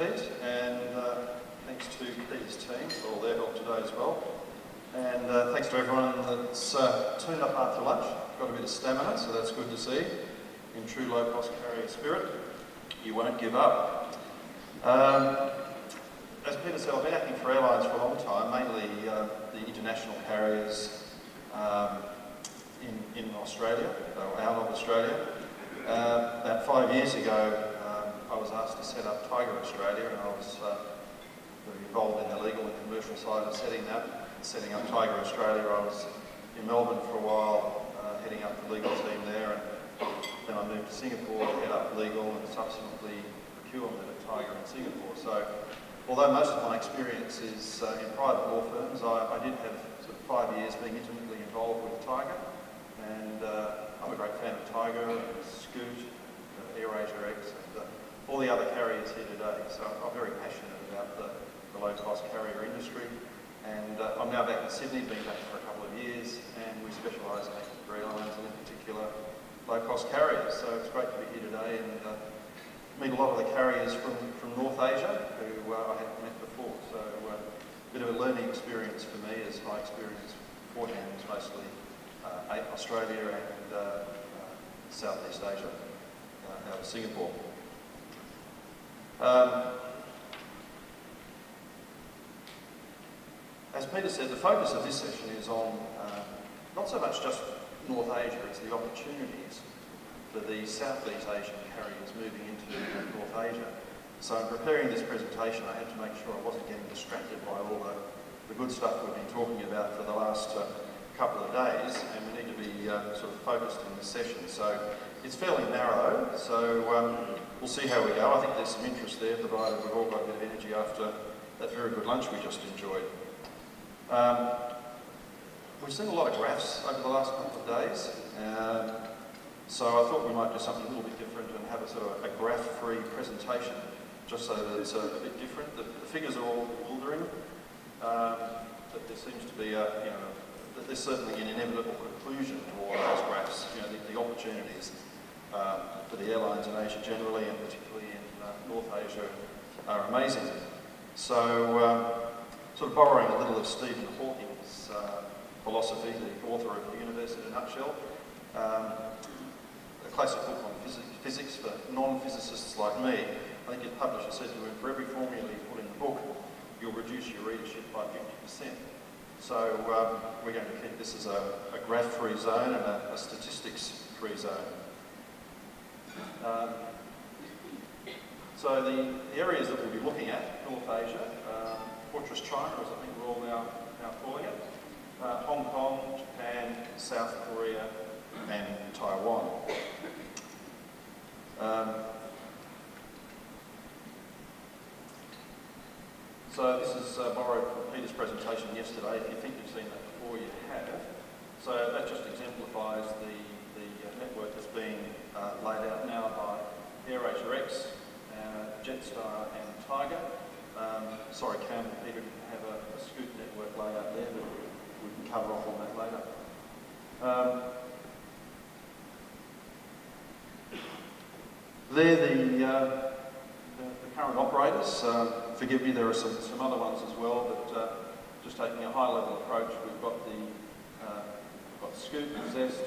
Pete, and thanks to Pete's team for all their help today as well. And thanks to everyone that's turned up after lunch. Got a bit of stamina, so that's good to see. In true low-cost carrier spirit, you won't give up. As Peter said, I've been acting for Airlines for a long time, mainly the international carriers in Australia, or out of Australia. About 5 years ago, I was asked to set up Tiger Australia, and I was very involved in the legal and commercial side of setting up Tiger Australia. I was in Melbourne for a while, heading up the legal team there, and then I moved to Singapore to head up legal and subsequently procurement at Tiger in Singapore. So, although most of my experience is in private law firms, I did have sort of 5 years being intimately involved with Tiger, and I'm a great fan of Tiger and Scoot, AirAsia X, and all the other carriers here today. So I'm very passionate about the low-cost carrier industry, and I'm now back in Sydney, been back for a couple of years, and we specialise in acting for Airlines and in particular low-cost carriers. So it's great to be here today and meet a lot of the carriers from North Asia who I hadn't met before. So a bit of a learning experience for me, as my experience beforehand was mostly Australia and Southeast Asia, out of Singapore. As Peter said, the focus of this session is on not so much just North Asia, it's the opportunities for the Southeast Asian carriers moving into North Asia. So in preparing this presentation, I had to make sure I wasn't getting distracted by all the good stuff we've been talking about for the last couple of days, and we need to be sort of focused in this session. So it's fairly narrow, so we'll see how we go. I think there's some interest there, provided we've all got a bit of energy after that very good lunch we just enjoyed. We've seen a lot of graphs over the last couple of days, so I thought we might do something a little bit different and have a sort of a graph-free presentation, just so that it's a bit different. The figures are all bewildering, but there seems to be that there's certainly an inevitable conclusion to all those graphs. The opportunities for the airlines in Asia generally, and particularly in North Asia, are amazing. So, sort of borrowing a little of Stephen Hawking's philosophy, the author of The Universe in a Nutshell, a classic book on physics for non-physicists like me. I think his publisher said to him, for every formula you put in the book, you'll reduce your readership by 50%. So we're going to keep this as a graph-free zone and a statistics-free zone. So the areas that we'll be looking at, North Asia, Fortress China, as I think we're all now calling it, Hong Kong, Japan, South Korea, and Taiwan. So this is borrowed from Peter's presentation yesterday. If you think you've seen that before, you have. So that just exemplifies the network that's being laid out now by AirAsia X, ZestAir and Tiger. Sorry, Campbell, Peter didn't have a Scoot network layout there, but we can cover off on that later. They're the current operators. Forgive me, there are some other ones as well, but just taking a high-level approach, we've got Scoot, Zest,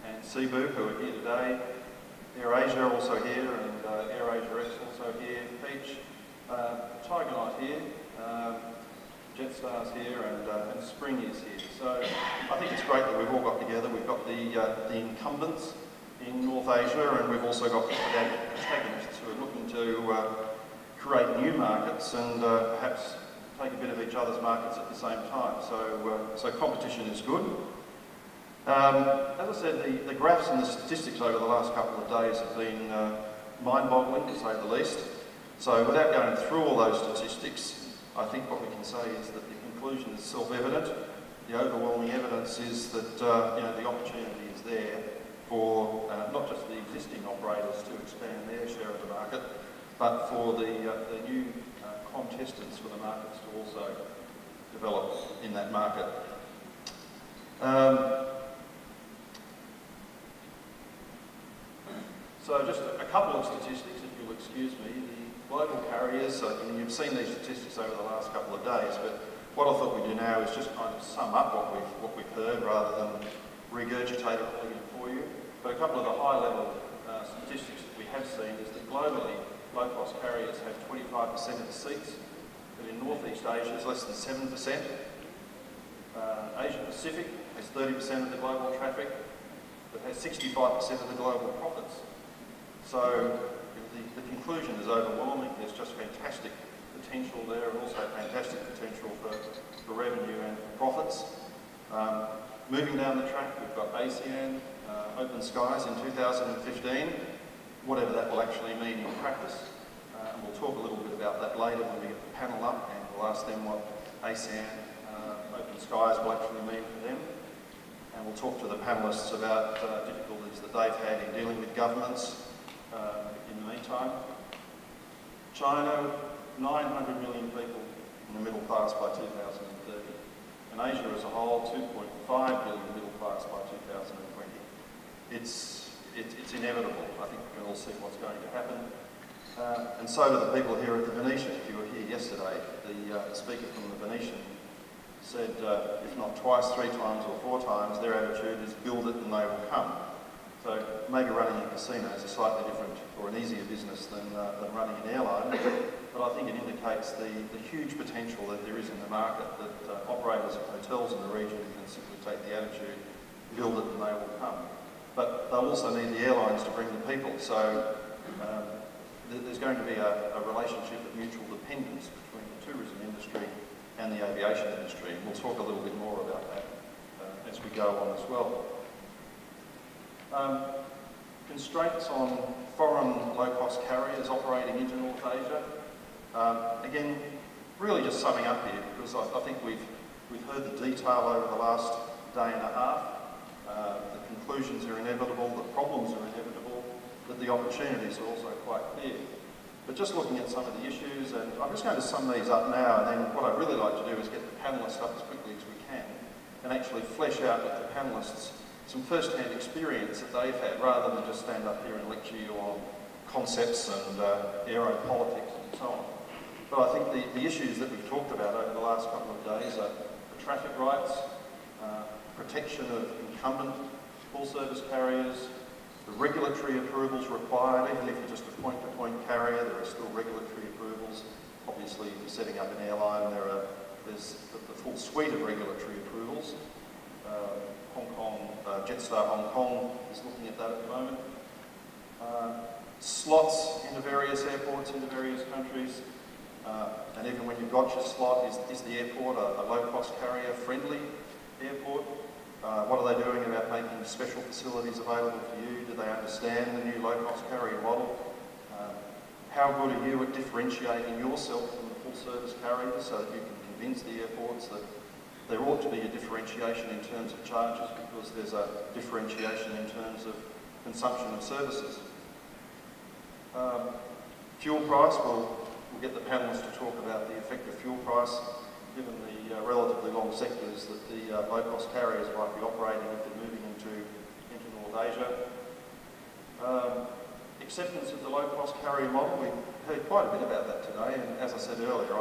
and Cebu, who are here today. AirAsia also here, and AirAsia X also here. Peach, Tiger not here, ZestAir's here, and Spring is here. So I think it's great that we've all got together. We've got the incumbents in North Asia, and we've also got the protagonists who are looking to create new markets and perhaps take a bit of each other's markets at the same time. So competition is good. As I said, the graphs and the statistics over the last couple of days have been mind-boggling, to say the least. So without going through all those statistics, I think what we can say is that the conclusion is self-evident. The overwhelming evidence is that the opportunity is there for not just the existing operators to expand their share of the market, but for the new contestants for the markets to also develop in that market. So just a couple of statistics, if you'll excuse me. global carriers, you've seen these statistics over the last couple of days, but what I thought we'd do now is just kind of sum up what we've heard rather than regurgitate it all again for you. But a couple of the high-level statistics that we have seen is that globally, low-cost carriers have 25% of the seats, but in Northeast Asia it's less than 7%. Asia Pacific has 30% of the global traffic, but has 65% of the global profits. So the conclusion is overwhelming. There's just fantastic potential there, and also fantastic potential for revenue and profits. Moving down the track, we've got ASEAN, Open Skies in 2015, whatever that will actually mean in practice. And we'll talk a little bit about that later when we get the panel up, and we'll ask them what ASEAN Open Skies will actually mean for them. And we'll talk to the panellists about difficulties that they've had in dealing with governments in the meantime. China, 900 million people in the middle class by 2030. And Asia as a whole, 2.5 billion middle class by 2020. It's inevitable. I think we can all see what's going to happen. And so do the people here at the Venetian. If you were here yesterday, the speaker from the Venetian said, if not twice, 3 times or 4 times, their attitude is build it and they will come. So maybe running a casino is a slightly different or an easier business than running an airline, but I think it indicates the huge potential that there is in the market, that operators of hotels in the region can simply take the attitude, build it and they will come. But they'll also need the airlines to bring the people, so there's going to be a relationship of mutual dependence between the tourism industry and the aviation industry, and we'll talk a little bit more about that as we go on as well. Constraints on foreign low-cost carriers operating into North Asia. Again, really just summing up here, because I think we've heard the detail over the last day and a half. The conclusions are inevitable, the problems are inevitable, but the opportunities are also quite clear. But just looking at some of the issues, and I'm just going to sum these up now, and then what I'd really like to do is get the panellists up as quickly as we can, and actually flesh out with the panellists some first-hand experience that they've had, rather than just stand up here and lecture you on concepts and aeropolitics and so on. But I think the issues that we've talked about over the last couple of days are the traffic rights, protection of incumbent full-service carriers, the regulatory approvals required. Even if you're just a point-to-point carrier, there are still regulatory approvals. Obviously, if you're setting up an airline, there's the full suite of regulatory approvals. Hong Kong, ZestAir Hong Kong is looking at that at the moment. Slots into various airports, into various countries. And even when you've got your slot, is the airport a low-cost carrier-friendly airport? What are they doing about making special facilities available for you? Do they understand the new low-cost carrier model? How good are you at differentiating yourself from the full-service carriers so that you can convince the airports that there ought to be a differentiation in terms of charges, because there's a differentiation in terms of consumption of services. Fuel price, we'll get the panellists to talk about the effect of fuel price, given the relatively long sectors that the low-cost carriers might be operating if they're moving into North Asia. Acceptance of the low-cost carrier model, we've heard quite a bit about that today, and as I said earlier,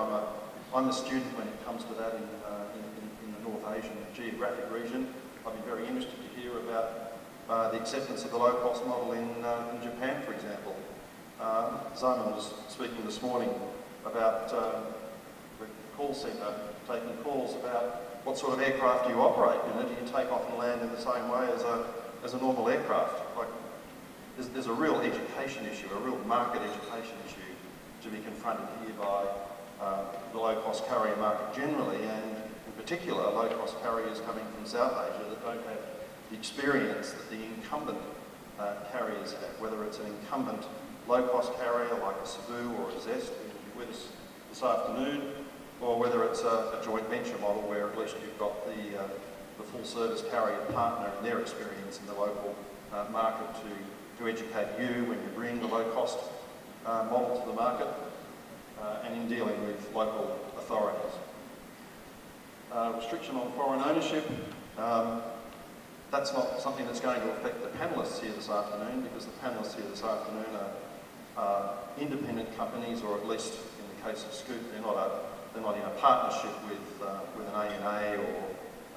I'm a student when it comes to that in the North Asian geographic region. I'd be very interested to hear about the acceptance of the low-cost model in Japan, for example. Simon was speaking this morning about the call centre taking calls about what sort of aircraft do you operate. Do you take off and land in the same way as a normal aircraft? Like, there's a real education issue, a real market education issue to be confronted here by the low-cost carrier market generally, and in particular low-cost carriers coming from South Asia that don't have the experience that the incumbent carriers have, whether it's an incumbent low-cost carrier like a Cebu or a Zest, who will be with us this afternoon, or whether it's a joint venture model where at least you've got the full-service carrier partner and their experience in the local market to educate you when you bring the low-cost model to the market, and in dealing with local authorities. Restriction on foreign ownership, that's not something that's going to affect the panellists here this afternoon, because the panellists here this afternoon independent companies, or at least in the case of Scoot, they're not in a partnership with an ANA or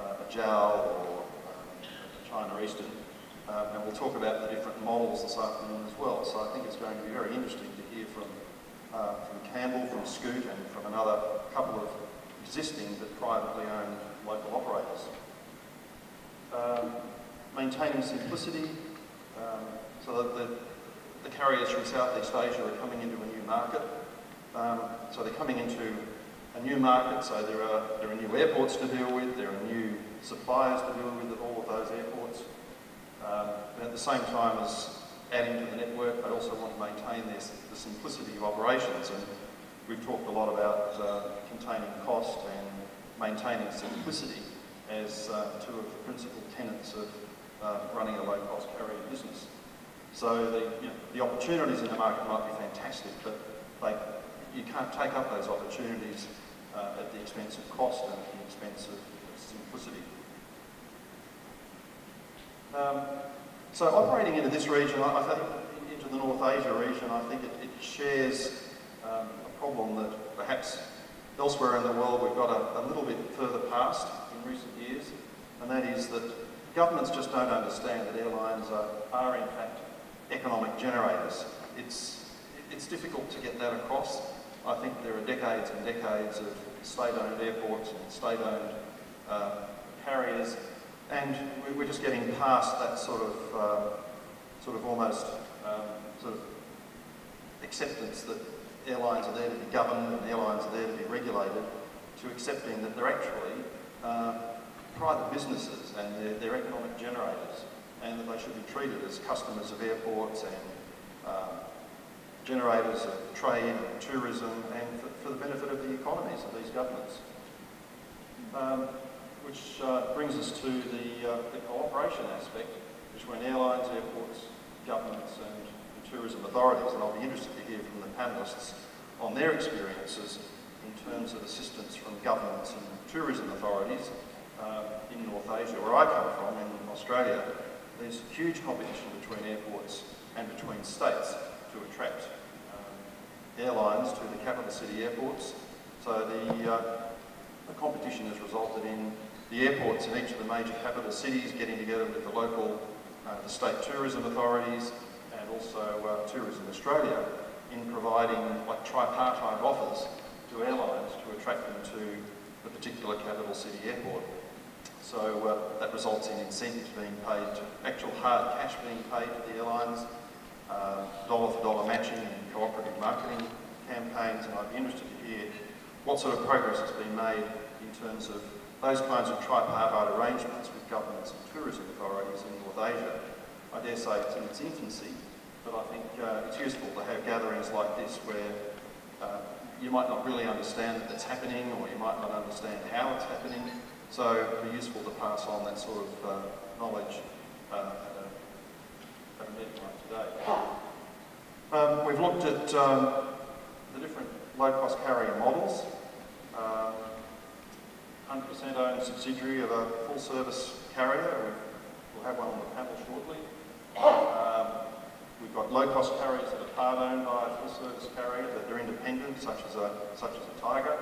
a JAL or China Eastern. And we'll talk about the different models this afternoon as well. So I think it's going to be very interesting to hear from Campbell, from Scoot, and from another couple of existing but privately owned local operators. Maintaining simplicity, so that the carriers from Southeast Asia are coming into a new market. So they're coming into a new market, so there are new airports to deal with, there are new suppliers to deal with at all of those airports. And at the same time as adding to the network, they also want to maintain the simplicity of operations. And we've talked a lot about containing cost and maintaining simplicity as two of the principal tenets of running a low-cost carrier business. So the opportunities in the market might be fantastic, but you can't take up those opportunities at the expense of cost and at the expense of simplicity. So operating into this region, I think, into the North Asia region, I think it shares a problem that perhaps elsewhere in the world we've got a little bit further past in recent years, and that is that governments just don't understand that airlines are in fact economic generators. It's difficult to get that across. I think there are decades and decades of state-owned airports and state-owned carriers, and we're just getting past that sort of almost sort of acceptance that airlines are there to be governed and airlines are there to be regulated, to accepting that they're actually private businesses and they're economic generators, and that they should be treated as customers of airports and generators of trade and tourism, and for the benefit of the economies of these governments. Which brings us to the cooperation aspect between airlines, airports, governments and tourism authorities, and I'll be interested to hear from the panellists on their experiences in terms of assistance from governments and tourism authorities in North Asia. Where I come from, in Australia, there's huge competition between airports and between states to attract airlines to the capital city airports. So the competition has resulted in the airports in each of the major capital cities getting together with the local, the state tourism authorities, and also Tourism Australia, in providing like tripartite offers to airlines to attract them to the particular capital city airport. So that results in incentives being paid, actual hard cash being paid to the airlines, dollar-for-dollar matching and cooperative marketing campaigns, and I'd be interested to hear what sort of progress has been made in terms of those kinds of tripartite arrangements with governments and tourism authorities in North Asia. I dare say it's in its infancy, but I think it's useful to have gatherings like this where you might not really understand that it's happening, or you might not understand how it's happening, so it'd be useful to pass on that sort of knowledge at a meeting like today. We've looked at the different low-cost carrier models. 100% owned subsidiary of a full-service carrier. We'll have one on the panel shortly. We've got low-cost carriers that are part-owned by a full-service carrier, that are independent, such as a Tiger.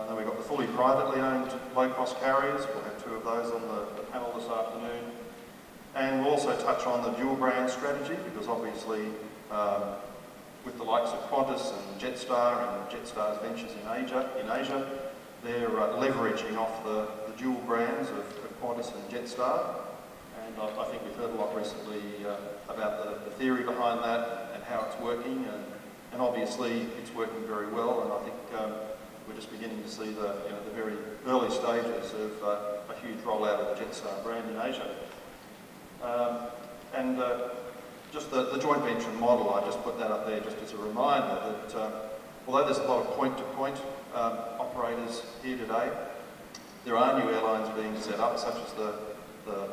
Then we've got the fully privately owned low-cost carriers. We'll have two of those on the panel this afternoon. And we'll also touch on the dual brand strategy, because obviously with the likes of Qantas and Jetstar and Jetstar's ventures in Asia, they're leveraging off the dual brands of Qantas and Jetstar. And I think we've heard a lot recently about the theory behind that and how it's working. And obviously it's working very well, and I think we're just beginning to see the very early stages of a huge rollout of the Jetstar brand in Asia. Just the joint venture model, I just put that up there just as a reminder that although there's a lot of point-to-point operators here today, there are new airlines being set up, such as the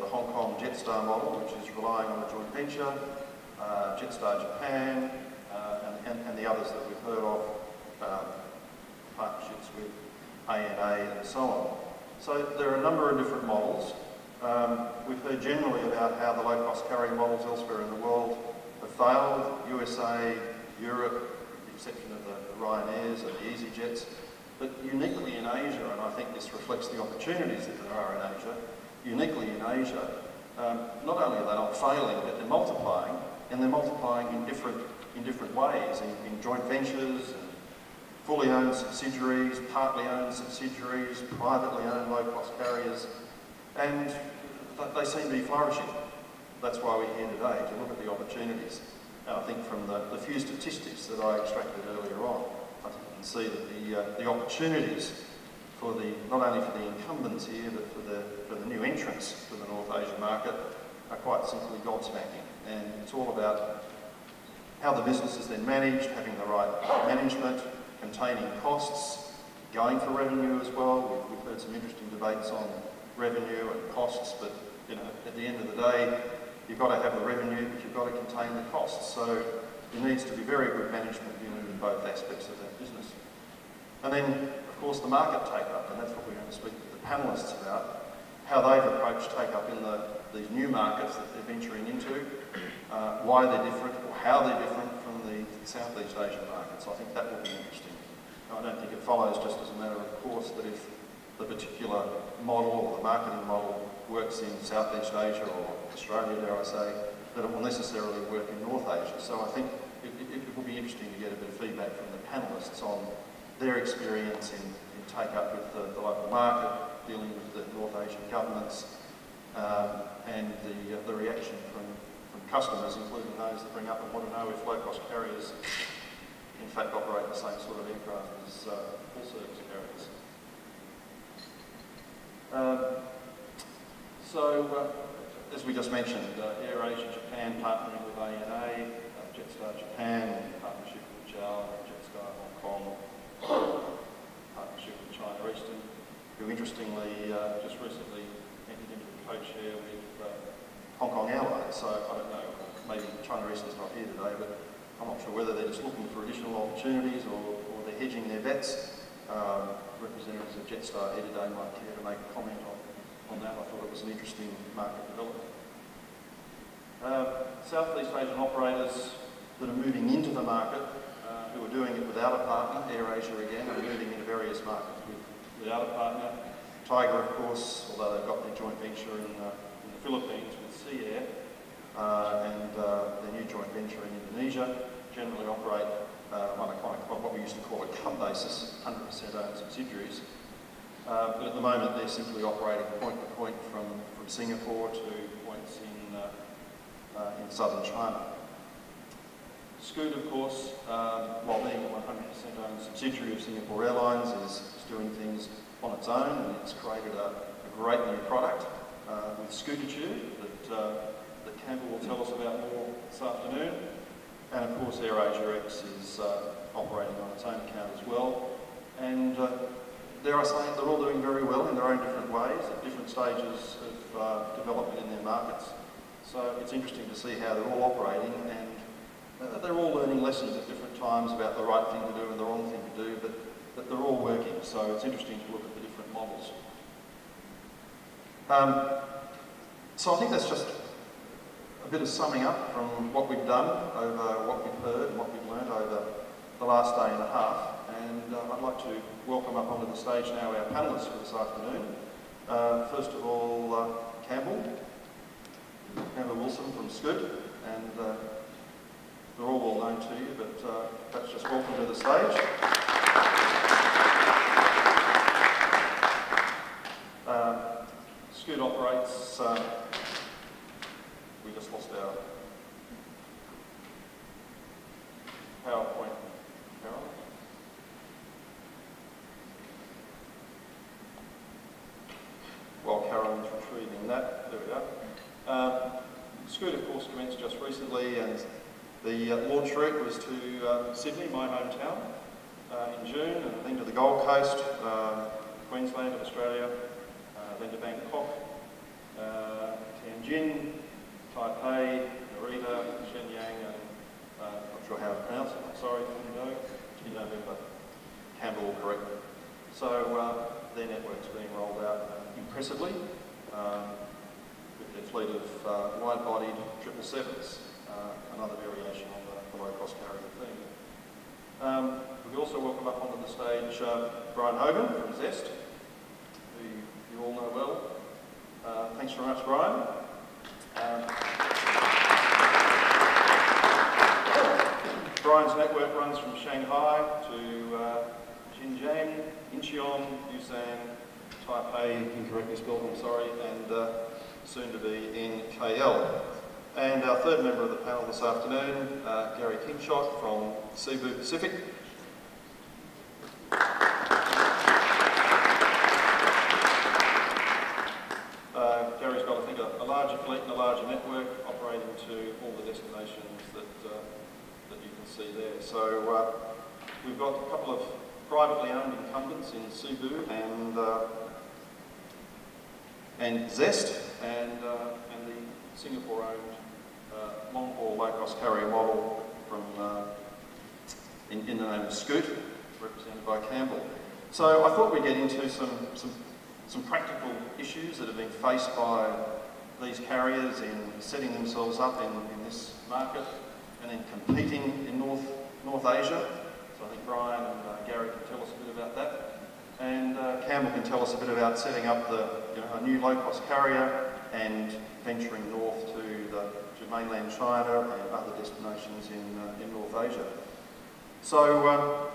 Hong Kong Jetstar model, which is relying on a joint venture, Jetstar Japan, and the others that we've heard of, partnerships with ANA and so on. So there are a number of different models. We've heard generally about how the low-cost carrier models elsewhere in the world have failed, USA, Europe, with the exception of the Ryanairs and the EasyJets, but uniquely in Asia, and I think this reflects the opportunities that there are in Asia, uniquely in Asia, not only are they not failing, but they're multiplying, and they're multiplying in different ways, in joint ventures, and fully owned subsidiaries, partly owned subsidiaries, privately owned low-cost carriers, and they seem to be flourishing. That's why we're here today, to look at the opportunities. And I think from the few statistics that I extracted earlier on, I think you can see that the opportunities for not only for the incumbents here, but for the new entrants to the North Asian market are quite simply gobsmacking. And it's all about how the business is then managed, having the right management, containing costs, going for revenue as well. We've heard some interesting debates on revenue and costs, but you know, at the end of the day, you've got to have the revenue, but you've got to contain the costs. So there needs to be very good management in both aspects of that business. And then, of course, the market take-up, and that's what we're going to speak to the panellists about, how they've approached take-up in these new markets that they're venturing into, why they're different, or how they're different from the Southeast Asian markets. I think that will be interesting. I don't think it follows just as a matter of course that if the particular model or the marketing model works in Southeast Asia or Australia, dare I say, that it will necessarily work in North Asia. So I think it will be interesting to get a bit of feedback from the panellists on their experience in take-up with the local market, dealing with the North Asian governments, and the reaction from customers, including those that bring up and want to know if low-cost carriers in fact operate the same sort of aircraft as full-service carriers. As we just mentioned, AirAsia Japan partnering with ANA, ZestAir Japan, partnership with JAL, ZestAir Hong Kong, partnership with China Eastern, who interestingly just recently entered into a co-share with Hong Kong Airlines. So I don't know, maybe China Eastern's not here today, but I'm not sure whether they're just looking for additional opportunities or they're hedging their bets. Representatives of ZestAir here today might care to make a comment on that. I thought it was an interesting market development. Southeast Asian operators that are moving into the market, who are doing it without a partner, AirAsia again, are moving into various markets without a partner. Tiger, of course, although they've got their joint venture in the Philippines with ZestAir, and their new joint venture in Indonesia, generally operate on what we used to call a club basis, 100% owned subsidiaries. But at the moment they're simply operating point to point from Singapore to points in southern China. Scoot, of course, while being a 100% owned subsidiary of Singapore Airlines, is doing things on its own, and it's created a great new product with Scootitude that Campbell will tell us about more this afternoon. And of course AirAsia X is operating on its own account as well. And dare I say, they're all doing very well in their own different ways, at different stages of development in their markets. So it's interesting to see how they're all operating, and they're all learning lessons at different times about the right thing to do and the wrong thing to do, but they're all working. So it's interesting to look at the different models. So I think that's just a bit of summing up from what we've done over what we've heard and what we've learned over the last day and a half. And I'd like to welcome up onto the stage now our panellists for this afternoon. First of all, Campbell Wilson from Scoot, and they're all well known to you, but perhaps just welcome to the stage. Scoot operates, we just lost our PowerPoint. Carol? While Carolyn's retrieving that, there we go. Scoot, of course, commenced just recently, and the launch route was to Sydney, my hometown, in June, and then to the Gold Coast, Queensland of Australia, then to Bangkok, Tianjin, Taipei, Narita, Shenyang, and not sure how to pronounce it, I'm sorry, you know me, but Campbell will correct me. So their network's being rolled out impressively with their fleet of wide-bodied 777s, another variation the low-cost carrier theme. We also welcome up onto the stage Brian Hogan from Zest, who you all know well. Thanks very much, Brian. Brian's network runs from Shanghai to Xinjiang, Incheon, Busan, Taipei, incorrectly spelled, I'm sorry, and soon to be in KL. And our third member of the panel this afternoon, Garry Kingshott from Cebu Pacific. Gary's got, I think, a larger fleet and a larger network operating to all the destinations that you can see there. So we've got a couple of privately owned incumbents in Cebu and Zest, and the Singapore-owned long-haul low-cost carrier model from in the name of Scoot, represented by Campbell. So I thought we'd get into some practical issues that have been faced by these carriers in setting themselves up in this market and in competing in North Asia. So I think Brian and Garry can tell us a bit about that. And Campbell can tell us a bit about setting up a new low-cost carrier and venturing north to mainland China and other destinations in North Asia. So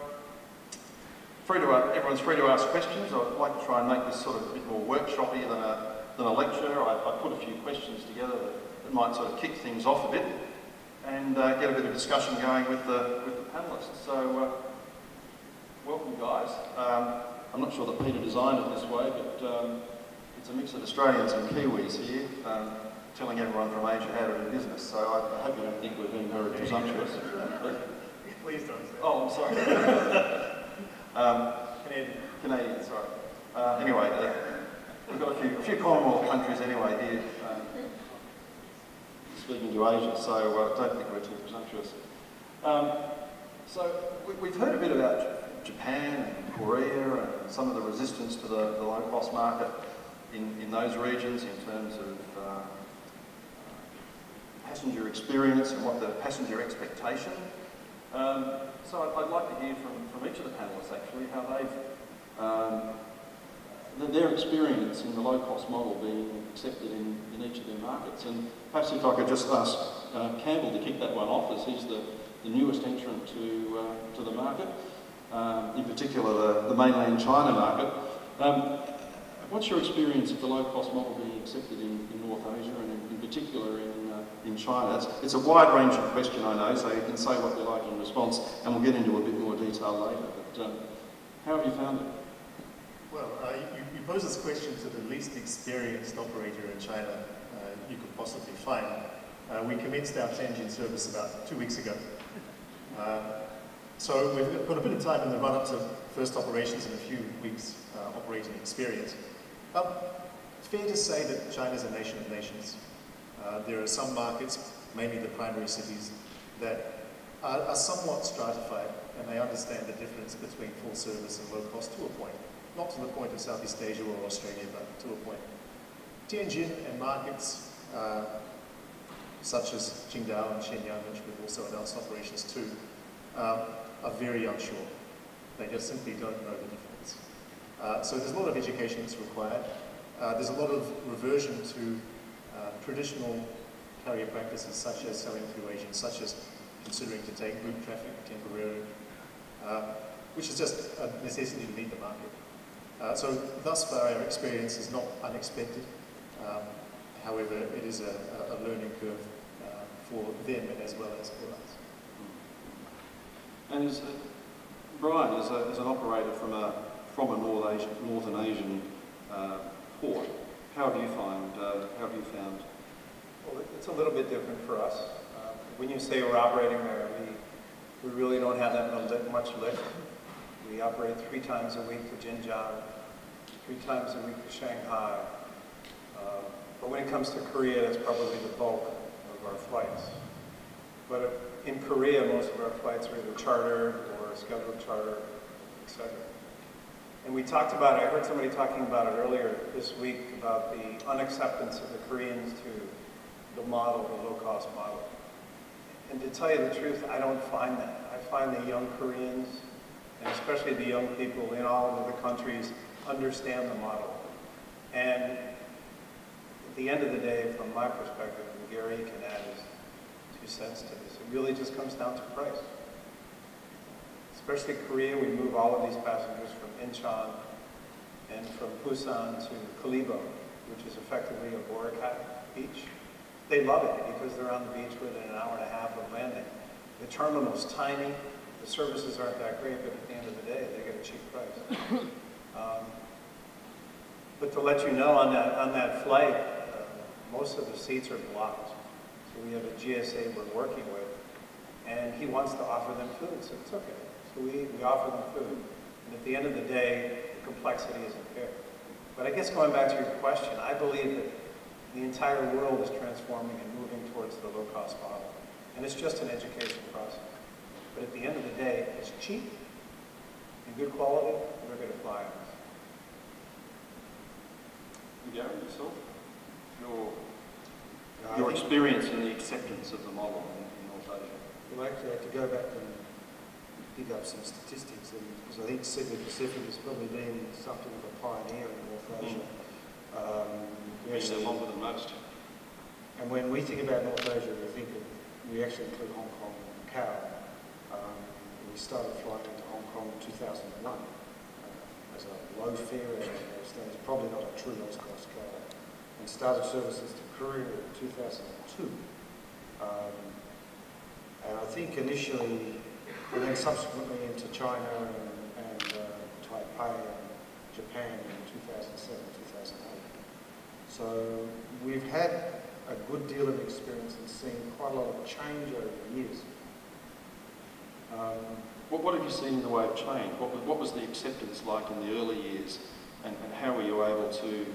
everyone's free to ask questions. I'd like to try and make this sort of a bit more workshopy than a lecture. I put a few questions together that might sort of kick things off a bit and get a bit of discussion going with the panellists. So welcome, guys. I'm not sure that Peter designed it this way, but it's a mix of Australians and Kiwis here, telling everyone from Asia how to do business. So I hope you don't think we're being very presumptuous. Please don't say. Oh, I'm sorry. Canadian, sorry. Anyway, we've got a few Commonwealth countries anyway here speaking to Asia, so I don't think we're too presumptuous. So we've heard a bit about Japan and Korea and some of the resistance to the low-cost market in those regions in terms of passenger experience and what the passenger expectation. So I'd like to hear from each of the panellists actually how their experience in the low-cost model being accepted in each of their markets. And perhaps if I could just ask Campbell to kick that one off, as he's the newest entrant to the market, in particular the mainland China market. What's your experience of the low-cost model being accepted in North Asia and in particular in China? It's a wide-ranging question, I know, so you can say what you like in response, and we'll get into a bit more detail later. But how have you found it? Well, you pose this question to the least experienced operator in China you could possibly find. We commenced our Tianjin service about 2 weeks ago. So we've got a bit of time in the run-up to first operations and a few weeks operating experience. It's fair to say that China's a nation of nations. There are some markets, mainly the primary cities, that are somewhat stratified, and they understand the difference between full service and low cost to a point. Not to the point of Southeast Asia or Australia, but to a point. Tianjin and markets such as Qingdao and Shenyang, which we've also announced operations to, are very unsure. They just simply don't know the difference. So there's a lot of education that's required. There's a lot of reversion to traditional carrier practices such as selling through agents, such as considering to take route traffic temporarily, which is just a necessity to meet the market. So thus far our experience is not unexpected. However, it is a learning curve for them as well as for us. And Brian, as an operator from a Northern Asian port, how have you found? Well, it's a little bit different for us. When you say we're operating there, we really don't have that much lift. We operate 3 times a week to Xinjiang, 3 times a week to Shanghai. But when it comes to Korea, that's probably the bulk of our flights. But in Korea, most of our flights are either chartered or scheduled charter, etc. And we talked about it, I heard somebody talking about it earlier this week, about the unacceptance of the Koreans to the model, the low-cost model. And to tell you the truth, I don't find that. I find the young Koreans, and especially the young people in all of the countries, understand the model. And at the end of the day, from my perspective, and Garry can add his 2 cents to this, it really just comes down to price. Especially Korea, we move all of these passengers from Incheon and from Busan to Kalibo, which is effectively a Boracay beach. They love it because they're on the beach within an hour and a half of landing. The terminal's tiny, the services aren't that great, but at the end of the day, they get a cheap price. But to let you know, on that flight, most of the seats are blocked. So we have a GSA we're working with, and he wants to offer them food, so it's okay. So we offer them food. And at the end of the day, the complexity isn't there. But I guess going back to your question, I believe that the entire world is transforming and moving towards the low-cost model. And it's just an education process. But at the end of the day, it's cheap and good quality, and we're going to fly on this. Garry, yourself? Your experience in the acceptance of the model in North Asia? Well, actually, I have to go back and pick up some statistics, because I think Cebu Pacific has probably been something of a pioneer in North Asia. Been there longer than most. And when we think about North Asia, we actually include Hong Kong and Macau. We started flying into Hong Kong in 2001 as a low fare airline. It's probably not a true low-cost carrier. And started services to Korea in 2002. And I think initially, and then subsequently into China and Taipei and Japan in 2007, 2008. So we've had a good deal of experience and seen quite a lot of change over the years. What have you seen in the way of change? What was the acceptance like in the early years, and how were you able to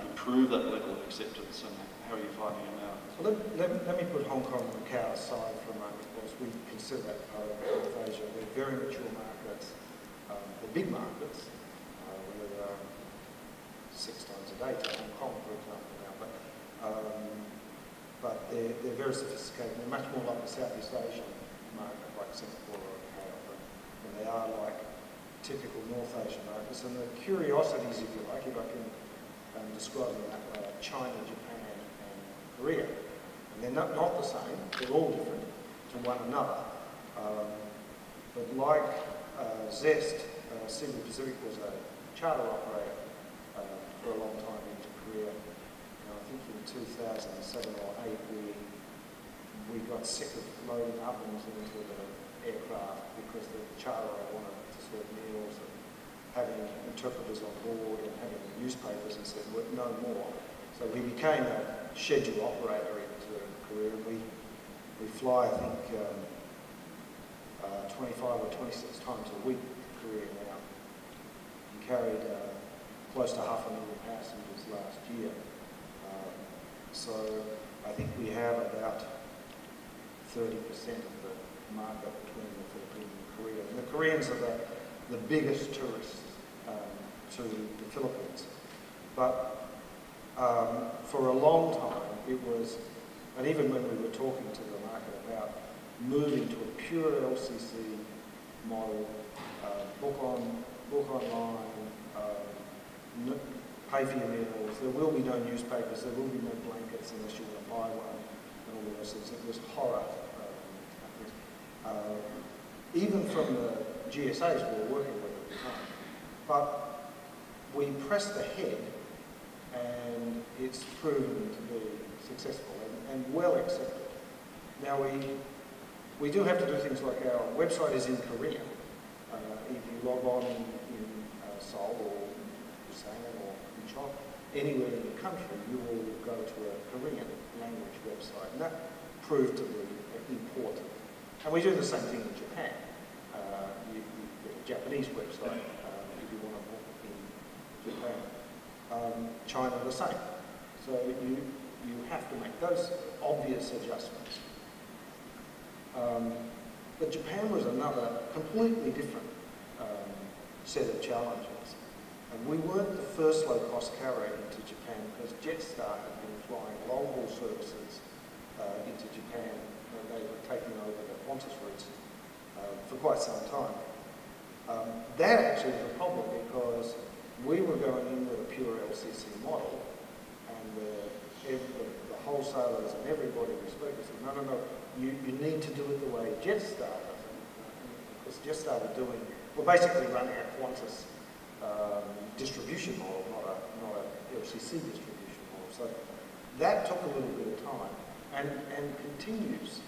improve that level of acceptance, and how are you finding it now? So let me put Hong Kong and Macau aside for a moment, because we consider that part of North Asia. They're very mature markets. They're big markets. We're 6 times a day to Hong Kong, for example, now. But they're very sophisticated. They're much more like the Southeast Asian market, like Singapore or Korea, than they are like typical North Asian markets. And the curiosities, if you like, if I can describe them that way, are China, Japan, and Korea. And they're not the same. They're all different to one another. But like Zest, Cebu Pacific was a charter operator for a long time into Korea. And I think in 2007 or 8 we got sick of loading ovens into the aircraft because the charterer wanted to serve meals and having interpreters on board and having newspapers, and said, well, no more. So we became a scheduled operator into Korea. We fly, I think, 25 or 26 times a week to Korea now. We carried close to 500,000 passengers last year. So I think we have about 30% of the market between the Philippines and Korea. And the Koreans are the biggest tourists to the Philippines. But for a long time it was, and even when we were talking to the market about moving to a pure LCC model, book online, pay for your meals, there will be no newspapers, there will be no blankets unless you want to buy one, and all those things. It was horror. Even from the GSAs we were working with at the time. But we pressed ahead, and it's proven to be successful and well accepted. Now we do have to do things like our website is in Korean. If you log on in Seoul or Busan or Kingshott, anywhere in the country, you will go to a Korean language website, and that proved to be important. And we do the same thing in Japan. You get a Japanese website if you want to book in Japan. China the same. So you have to make those obvious adjustments. But Japan was another completely different set of challenges. And we weren't the first low-cost carrier into Japan, because ZestAir had been flying long-haul services into Japan they were taking over the Qantas routes for quite some time. That actually was a problem because we were going in with a pure LCC model, and the wholesalers and everybody we spoke to said, no, you need to do it the way ZestAir does it. Because ZestAir were doing, well, basically running a Qantas distribution model, not a LCC distribution model. So that took a little bit of time and continues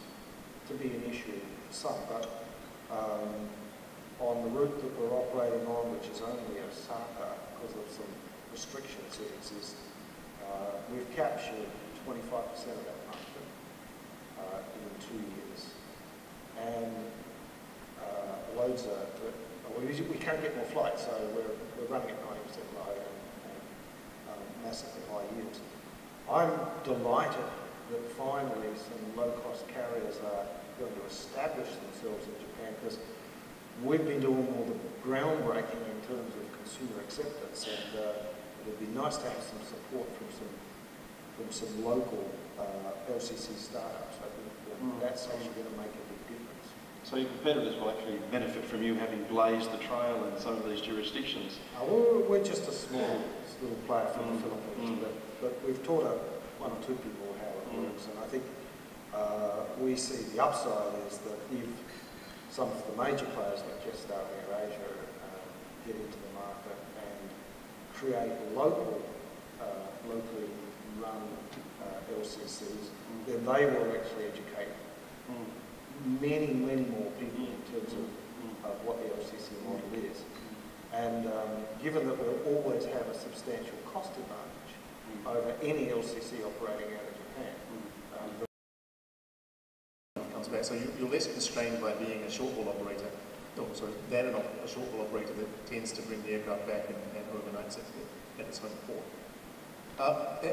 to be an issue for some. But on the route that we're operating on, which is only a CAPA because of some restrictions that exist, we've captured 25% of that market in 2 years. And loads are, we can't get more flights, so we're running at 90% load and massively high yields. I'm delighted that finally some low-cost carriers are going to establish themselves in Japan, because we've been doing all the groundbreaking in terms of consumer acceptance, and it would be nice to have some support from some local LCC startups. I think that's actually going to make a big difference. So your competitors will actually benefit from you having blazed the trail in some of these jurisdictions? We're just a small little player from the Philippines, but we've taught one or two people how it works, and I think we see the upside is that if some of the major players like ZestAir and Airlines get into the market and create locally run LCCs, then they will actually educate many more people in terms of what the LCC model is. And given that we'll always have a substantial cost advantage over any LCC operating out of Japan, comes back. So you're less constrained by being a short-haul operator, than a short-haul operator that tends to bring the aircraft back and overnights it at its home port.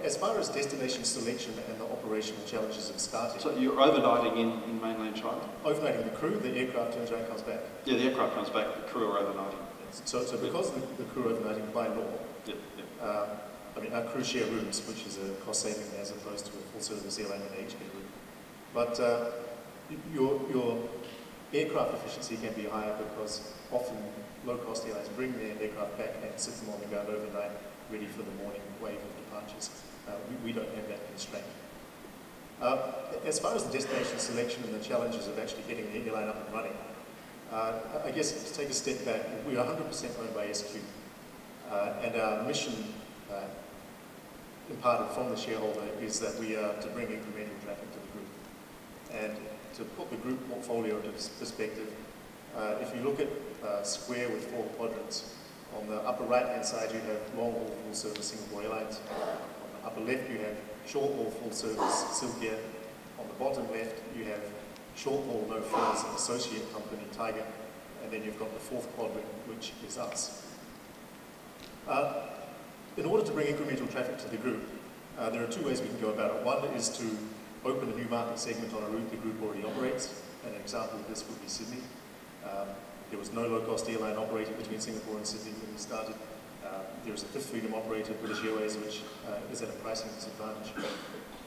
As far as destination selection and the operational challenges of starting... So you're overnighting in mainland China? Overnighting the crew, the aircraft turns around and comes back. Yeah, the aircraft comes back, the crew are overnighting. Yes. So because the crew are overnighting by law, I mean, our crew share rooms, which is a cost saving as opposed to a full-service airline in HK room. But your aircraft efficiency can be higher because often low-cost airlines bring their aircraft back and sit them on the ground overnight, ready for the morning wave of departures. We don't have that constraint. As far as the destination selection and the challenges of actually getting the airline up and running, I guess to take a step back, we are 100% owned by SQ, and our mission imparted from the shareholder is that we are to bring incremental traffic to the group. And to put the group portfolio into perspective, if you look at square with 4 quadrants, on the upper right-hand side you have long-haul full-service Singapore Airlines. On the upper left you have short-haul full-service Silkia. On the bottom left you have short-haul no-frills associate company Tiger. And then you've got the 4th quadrant, which is us. In order to bring incremental traffic to the group, there are 2 ways we can go about it. One is to open a new market segment on a route the group already operates. An example of this would be Sydney. There was no low-cost airline operating between Singapore and Sydney when we started. There is a Fifth Freedom operator, British Airways, which is at a pricing disadvantage.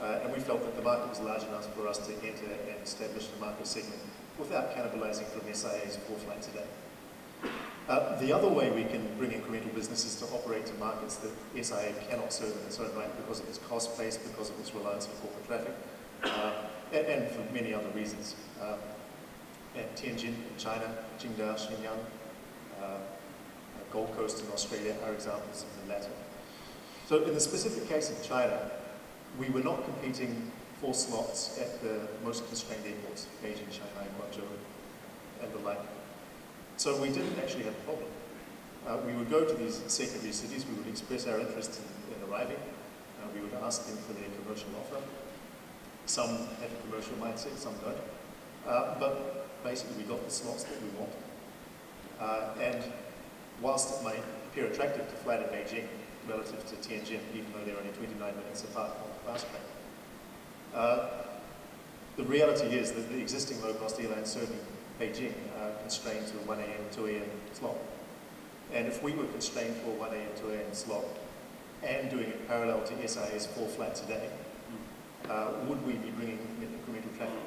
And we felt that the market was large enough for us to enter and establish the market segment without cannibalizing from SIA's 4 flights a day. The other way we can bring incremental businesses to operate to markets that SIA cannot serve in its own right because of its cost base, because of its reliance on corporate traffic, and for many other reasons. At Tianjin in China, Qingdao, Shenyang, Gold Coast in Australia are examples of the latter. So in the specific case of China, we were not competing for slots at the most constrained airports, Beijing, Shanghai, Guangzhou, and the like. So we didn't actually have a problem. We would go to these secondary cities, we would express our interest in arriving, we would ask them for their commercial offer. Some have a commercial mindset, some don't. But basically we got the slots that we want. And whilst it might appear attractive to fly to Beijing relative to Tianjin, even though they're only 29 minutes apart on the fast track, the reality is that the existing low-cost airlines serving Beijing are constrained to a 1 a.m., 2 a.m. slot. And if we were constrained to a 1 a.m., 2 a.m. slot and doing it parallel to SIA's 4 flights a day, would we be bringing incremental traffic?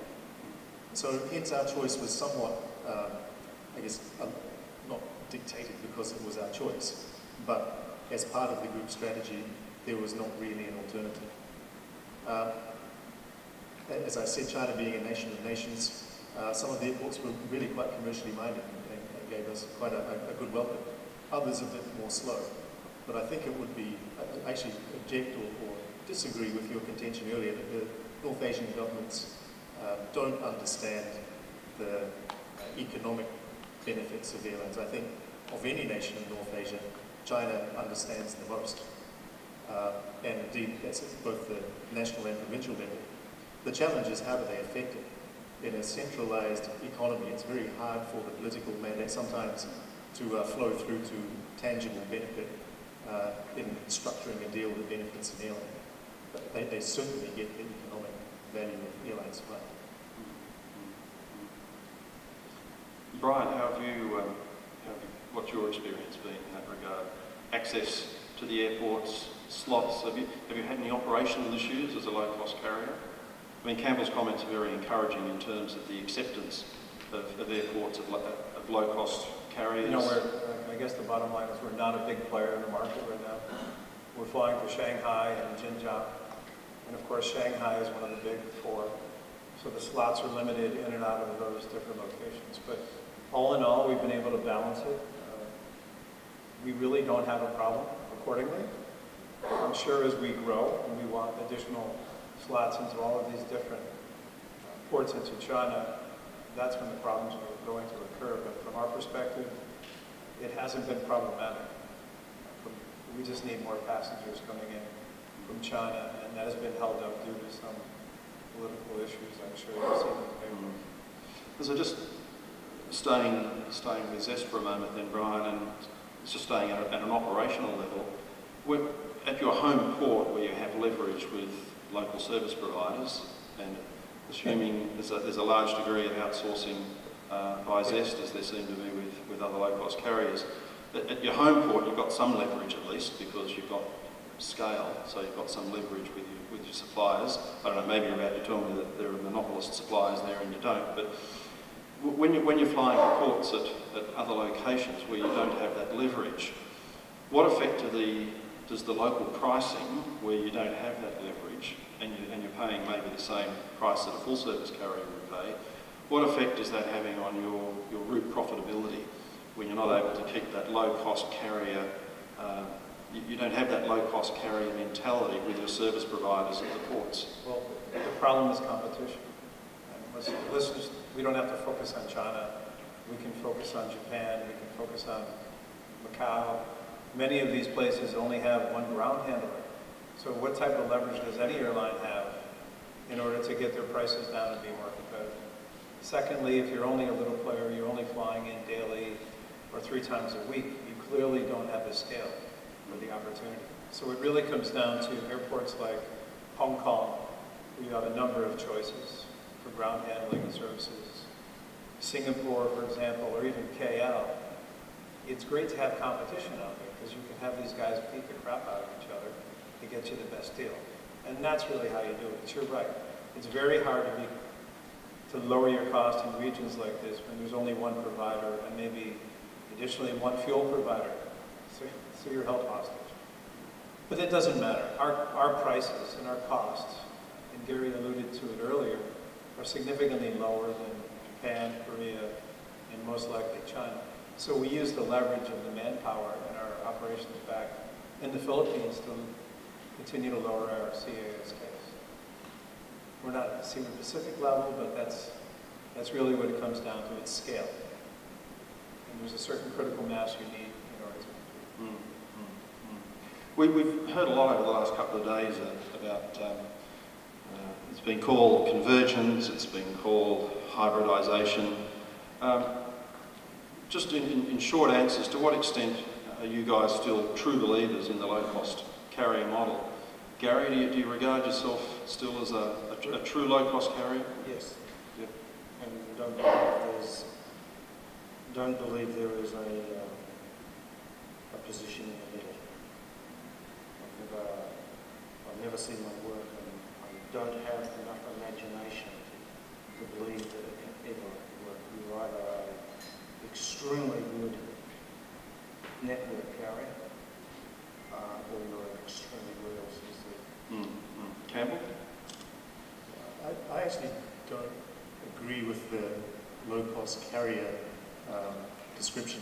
So hence our choice was somewhat, I guess, not dictated because it was our choice, but as part of the group strategy, there was not really an alternative. As I said, China being a nation of nations, some of the airports were really quite commercially minded and gave us quite a good welcome. Others a bit more slow. But I think it would be, I actually object or disagree with your contention earlier that the North Asian governments don't understand the economic benefits of airlines. I think of any nation in North Asia, China understands the most. And indeed, that's at both the national and provincial level. The challenge is how do they affect it? In a centralized economy, it's very hard for the political mandate sometimes to flow through to tangible benefit in structuring a deal that benefits an airline. But they certainly get the economic value of airlines flight. Brian, what's your experience been in that regard? Access to the airports, slots, have you had any operational issues as a low-cost carrier? I mean, Campbell's comments are very encouraging in terms of the acceptance of airports of low-cost carriers. You know, I guess the bottom line is we're not a big player in the market right now. We're flying to Shanghai and Jinjiang, and of course Shanghai is one of the big four, so the slots are limited in and out of those different locations. But all in all, we've been able to balance it. We really don't have a problem accordingly. I'm sure as we grow and we want additional slots into all of these different ports into China, that's when the problems are going to occur. But from our perspective, it hasn't been problematic. We just need more passengers coming in from China, and that has been held up due to some political issues, I'm sure you've seen in the paper. So just staying with Zest for a moment then, Brian, and just staying at an operational level, at your home port where you have leverage with local service providers, and assuming there's a large degree of outsourcing by Zest, as there seem to be with other low-cost carriers, at your home port you've got some leverage at least because you've got scale, so you've got some leverage with your suppliers. I don't know, maybe you're about to tell me that there are monopolist suppliers there and you don't, but when you're flying to ports at other locations where you don't have that leverage, what effect does the local pricing, where you don't have that leverage and you're paying maybe the same price that a full service carrier would pay, what effect is that having on your route profitability when you're not able to keep that low-cost carrier, you don't have that low-cost carrier mentality with your service providers at the ports? Well, the problem is competition. And we don't have to focus on China. We can focus on Japan. We can focus on Macau. Many of these places only have one ground handler. So what type of leverage does any airline have in order to get their prices down and be more competitive? Secondly, if you're only a little player, you're only flying in daily or 3 times a week, you clearly don't have the scale for the opportunity. So it really comes down to airports like Hong Kong, where you have a number of choices for ground handling and services. Singapore, for example, or even KL. It's great to have competition out there because you can have these guys beat the crap out of each other to get you the best deal. And that's really how you do it. But you're right. It's very hard to lower your cost in regions like this when there's only one provider and maybe additionally one fuel provider. So you're held hostage. But it doesn't matter. Our prices and our costs, and Garry alluded to it earlier, are significantly lower than Japan, Korea, and most likely China. So we use the leverage of the manpower in our operations back in the Philippines to continue to lower our CASKs. We're not at the Cebu Pacific level, but that's really what it comes down to, it's scale. And there's a certain critical mass you need in order to We've heard a lot over the last couple of days about, it's been called convergence, it's been called hybridisation. Just in short answers, to what extent are you guys still true believers in the low-cost carrier model? Garry, do you regard yourself still as a true low-cost carrier? Yes. Yep. And don't believe there is a position in the middle. I've never seen my work, and I don't have enough imagination to believe that it can network carrier, or you're an extremely rural LCC. Campbell? I actually don't agree with the low-cost carrier description.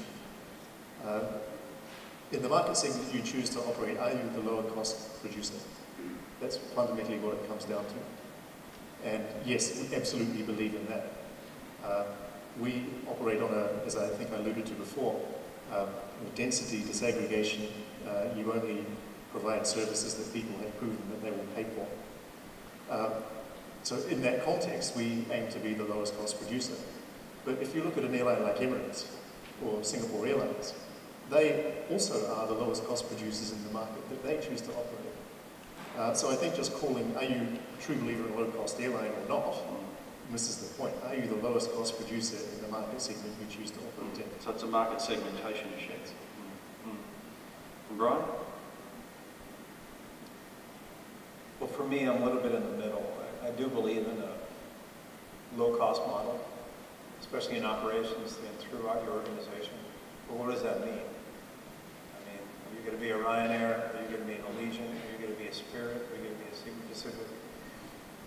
In the market segment you choose to operate, are you the lower-cost producer? That's fundamentally what it comes down to. And yes, we absolutely believe in that. We operate on a, as I think I alluded to before, density disaggregation. You only provide services that people have proven that they will pay for. So in that context, we aim to be the lowest cost producer. But if you look at an airline like Emirates or Singapore Airlines, they also are the lowest cost producers in the market that they choose to operate. So I think just calling, are you a true believer in a low cost airline or not, misses the point. Are you the lowest cost producer in the market segment you choose to operate in? So it's a market segmentation issue. And Brian? Well, for me, I'm a little bit in the middle. I do believe in a low-cost model, especially in operations and throughout your organization. But what does that mean? I mean, are you going to be a Ryanair? Are you going to be an Allegiant? Are you going to be a Spirit? Are you going to be a Cebu Pacific?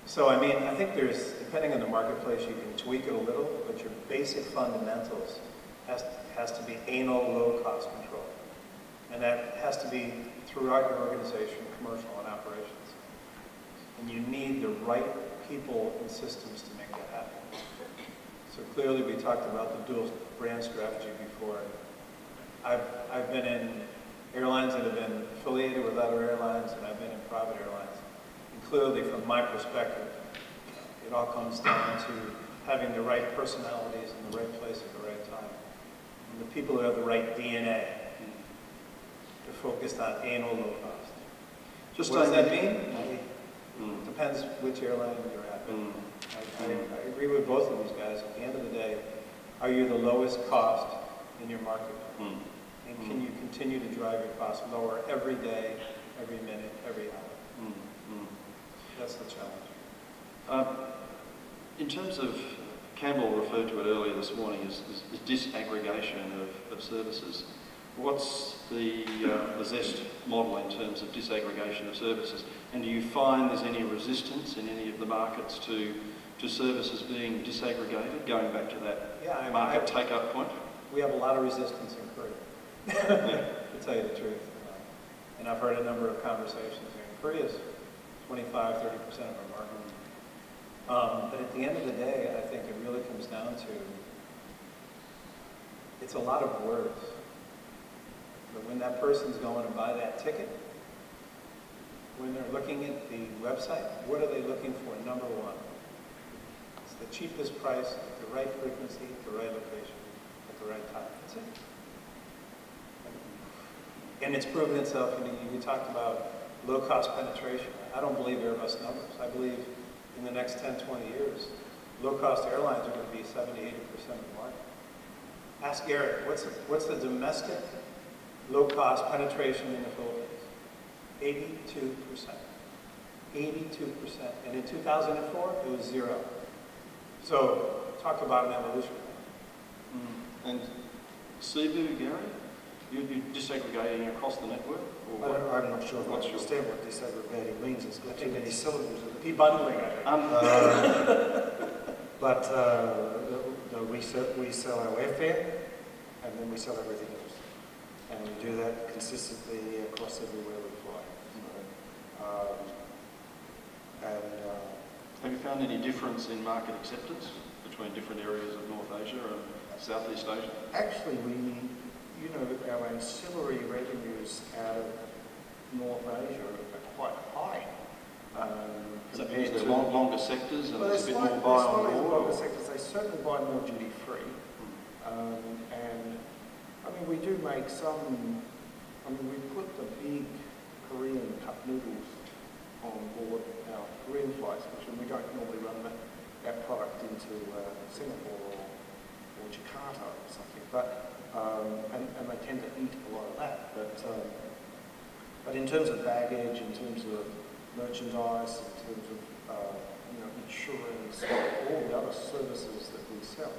So, I mean, I think there's, depending on the marketplace, you can tweak it a little, but your basic fundamentals has to be anal low-cost control. And that has to be throughout your organization, commercial and operations. And you need the right people and systems to make that happen. So clearly we talked about the dual brand strategy before. I've been in airlines that have been affiliated with other airlines, and I've been in private airlines. And clearly from my perspective, it all comes down to having the right personalities in the right place at the right time. And the people who have the right DNA to focus on anal low cost. Just what does that mean? Depends which airline you're at. I agree with both of these guys. At the end of the day, are you the lowest cost in your market? And can you continue to drive your costs lower every day, every minute, every hour? That's the challenge. In terms of, Campbell referred to it earlier this morning as disaggregation of services. What's the Zest model in terms of disaggregation of services? And do you find there's any resistance in any of the markets to services being disaggregated, going back to that market take-up point? We have a lot of resistance in Korea, to tell you the truth. And I've heard a number of conversations here. Korea's 25-30% of our market. But at the end of the day, I think it really comes down to, it's a lot of words. But when that person's going to buy that ticket, when they're looking at the website, what are they looking for? Number one, it's the cheapest price, at the right frequency, at the right location, at the right time. That's it. And it's proven itself. You talked about low-cost penetration. I don't believe Airbus numbers. I believe in the next 10, 20 years, low-cost airlines are going to be 70, 80% of the market. Ask Garry, what's the domestic low-cost penetration in the Philippines? 82%. 82%. And in 2004, it was 0. So talk about an evolution. And Cebu, Garry, you're disaggregating across the network? Or I'm not sure if I understand what disaggregating means. It's got too many syllables in it. Debundling, I think. But we sell our airfare, and then we sell everything else. And we do that consistently across everywhere we fly. Have you found any difference in market acceptance between different areas of North Asia and Southeast Asia? Actually, our ancillary revenues out of North Asia are quite high. Is that because they're longer sectors and there's a bit more buy on board? Longer sectors. They certainly buy more duty free. And I mean, we do make some, we put the big Korean cup noodles on board our Korean flights, which we don't normally run that product into Singapore or Jakarta or something. But and they tend to eat a lot of that. But in terms of baggage, in terms of merchandise, in terms of insurance, all the other services that we sell,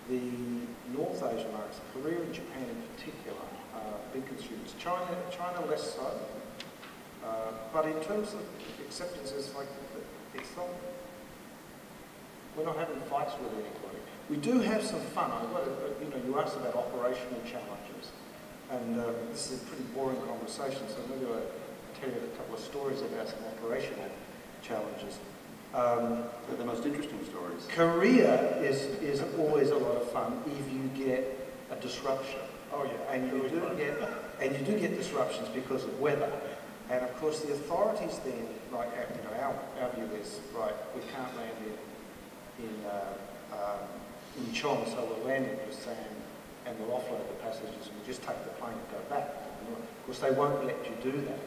the North Asian markets, Korea and Japan in particular, big consumers. China less so. But in terms of acceptance, it's not, we're not having fights with anybody. We do have some fun. You asked about operational challenges, and this is a pretty boring conversation, so maybe I'll tell you a couple of stories about some operational challenges. They're the most interesting stories. Korea is always a lot of fun if you get a disruption. Oh yeah, and you do get disruptions because of weather. And of course, the authorities then, like our view is right. We can't land in Chong, so we'll land in Busan and we'll offload the passengers and we'll just take the plane and go back. Of course, they won't let you do that,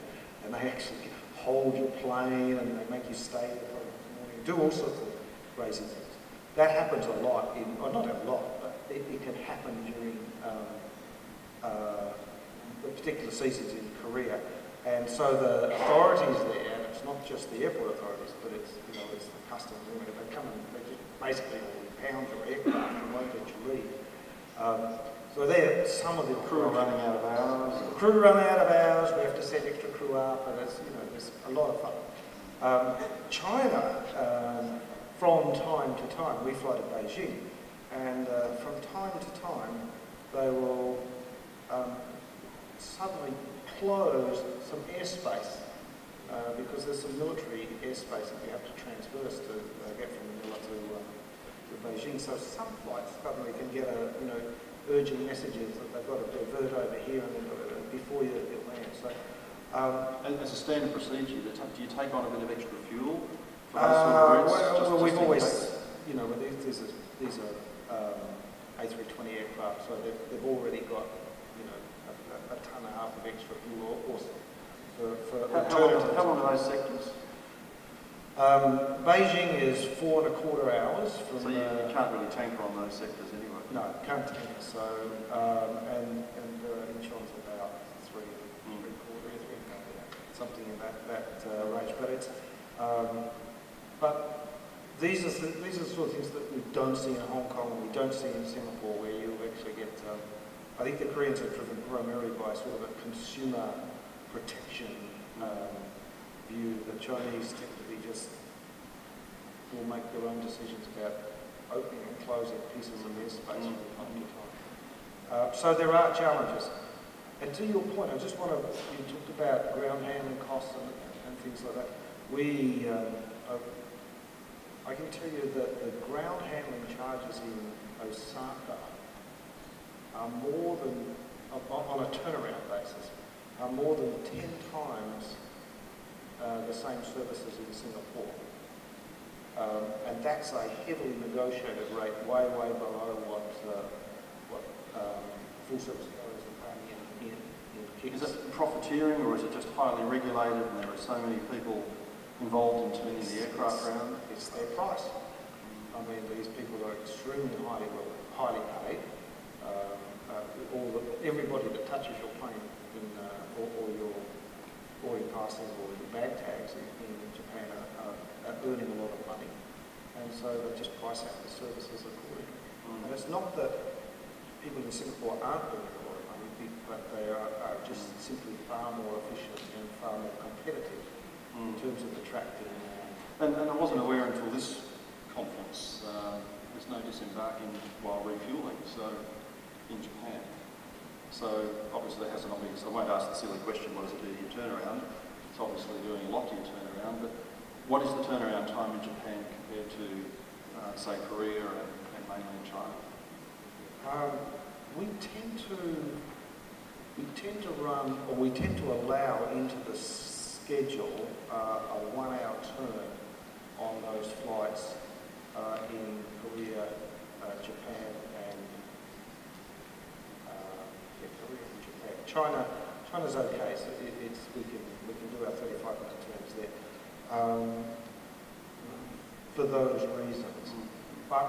and they actually hold your plane and they make you stay there for the morning. Do all sorts of crazy things. That happens a lot not a lot, but it can happen during the particular seasons in Korea. And so the authorities there, and it's not just the airport authorities, but it's the customs. They come and they just basically pound your aircraft and won't let you leave. So there, some of the Crew are running out of hours. The crew run out of hours. We have to send extra crew up, and there's a lot of fun. China, from time to time, we fly to Beijing, and from time to time, they will suddenly close some airspace because there's some military airspace that we have to transverse to get from Manila to Beijing. So some flights suddenly can get urgent messages that they've got to divert over here and before you land. So, as a standard procedure, do you take on a bit of extra fuel for those sort of routes? Well, we've always, these are A320 aircraft, so they've already got a ton and a half of extra fuel also. How long are those sectors? Beijing is 4.25 hours. So you can't really tanker on those sectors anyway. No, can't tanker. So and Incheon's about 3.75, something in that range. But it's but these are the sort of things that we don't see in Hong Kong and we don't see in Singapore, where you actually get. I think the Koreans are driven primarily by sort of a consumer protection view. The Chinese tend to be will make their own decisions about opening and closing pieces of airspace from time to time. So there are challenges. And to your point, you talked about ground handling costs and things like that. I can tell you that the ground handling charges in Osaka are more than, on a turnaround basis, are more than 10 times the same services in Singapore. And that's a heavily negotiated rate, way below what full service carriers are paying in Kingshott. Is it profiteering, or is it just highly regulated and there are so many people involved in turning the aircraft around? It's their price. I mean, these people are extremely highly paid. Everybody that touches your plane or your boarding passes or your bag tags in Japan are earning a lot of money, and so they just price out the services accordingly. And it's not that people in Singapore aren't earning a lot of money, but they are just simply far more efficient and far more competitive in terms of attracting. And I wasn't aware until this conference, there's no disembarking while refuelling, so in Japan. So obviously it has an obvious, I won't ask the silly question, what does it do to your turnaround? It's obviously doing a lot to your turnaround, but what is the turnaround time in Japan compared to, say, Korea and mainland China? We tend to allow into the schedule a 1 hour turn on those flights in Korea, Japan, and China's okay, so we can do our 35-minute turns there for those reasons. But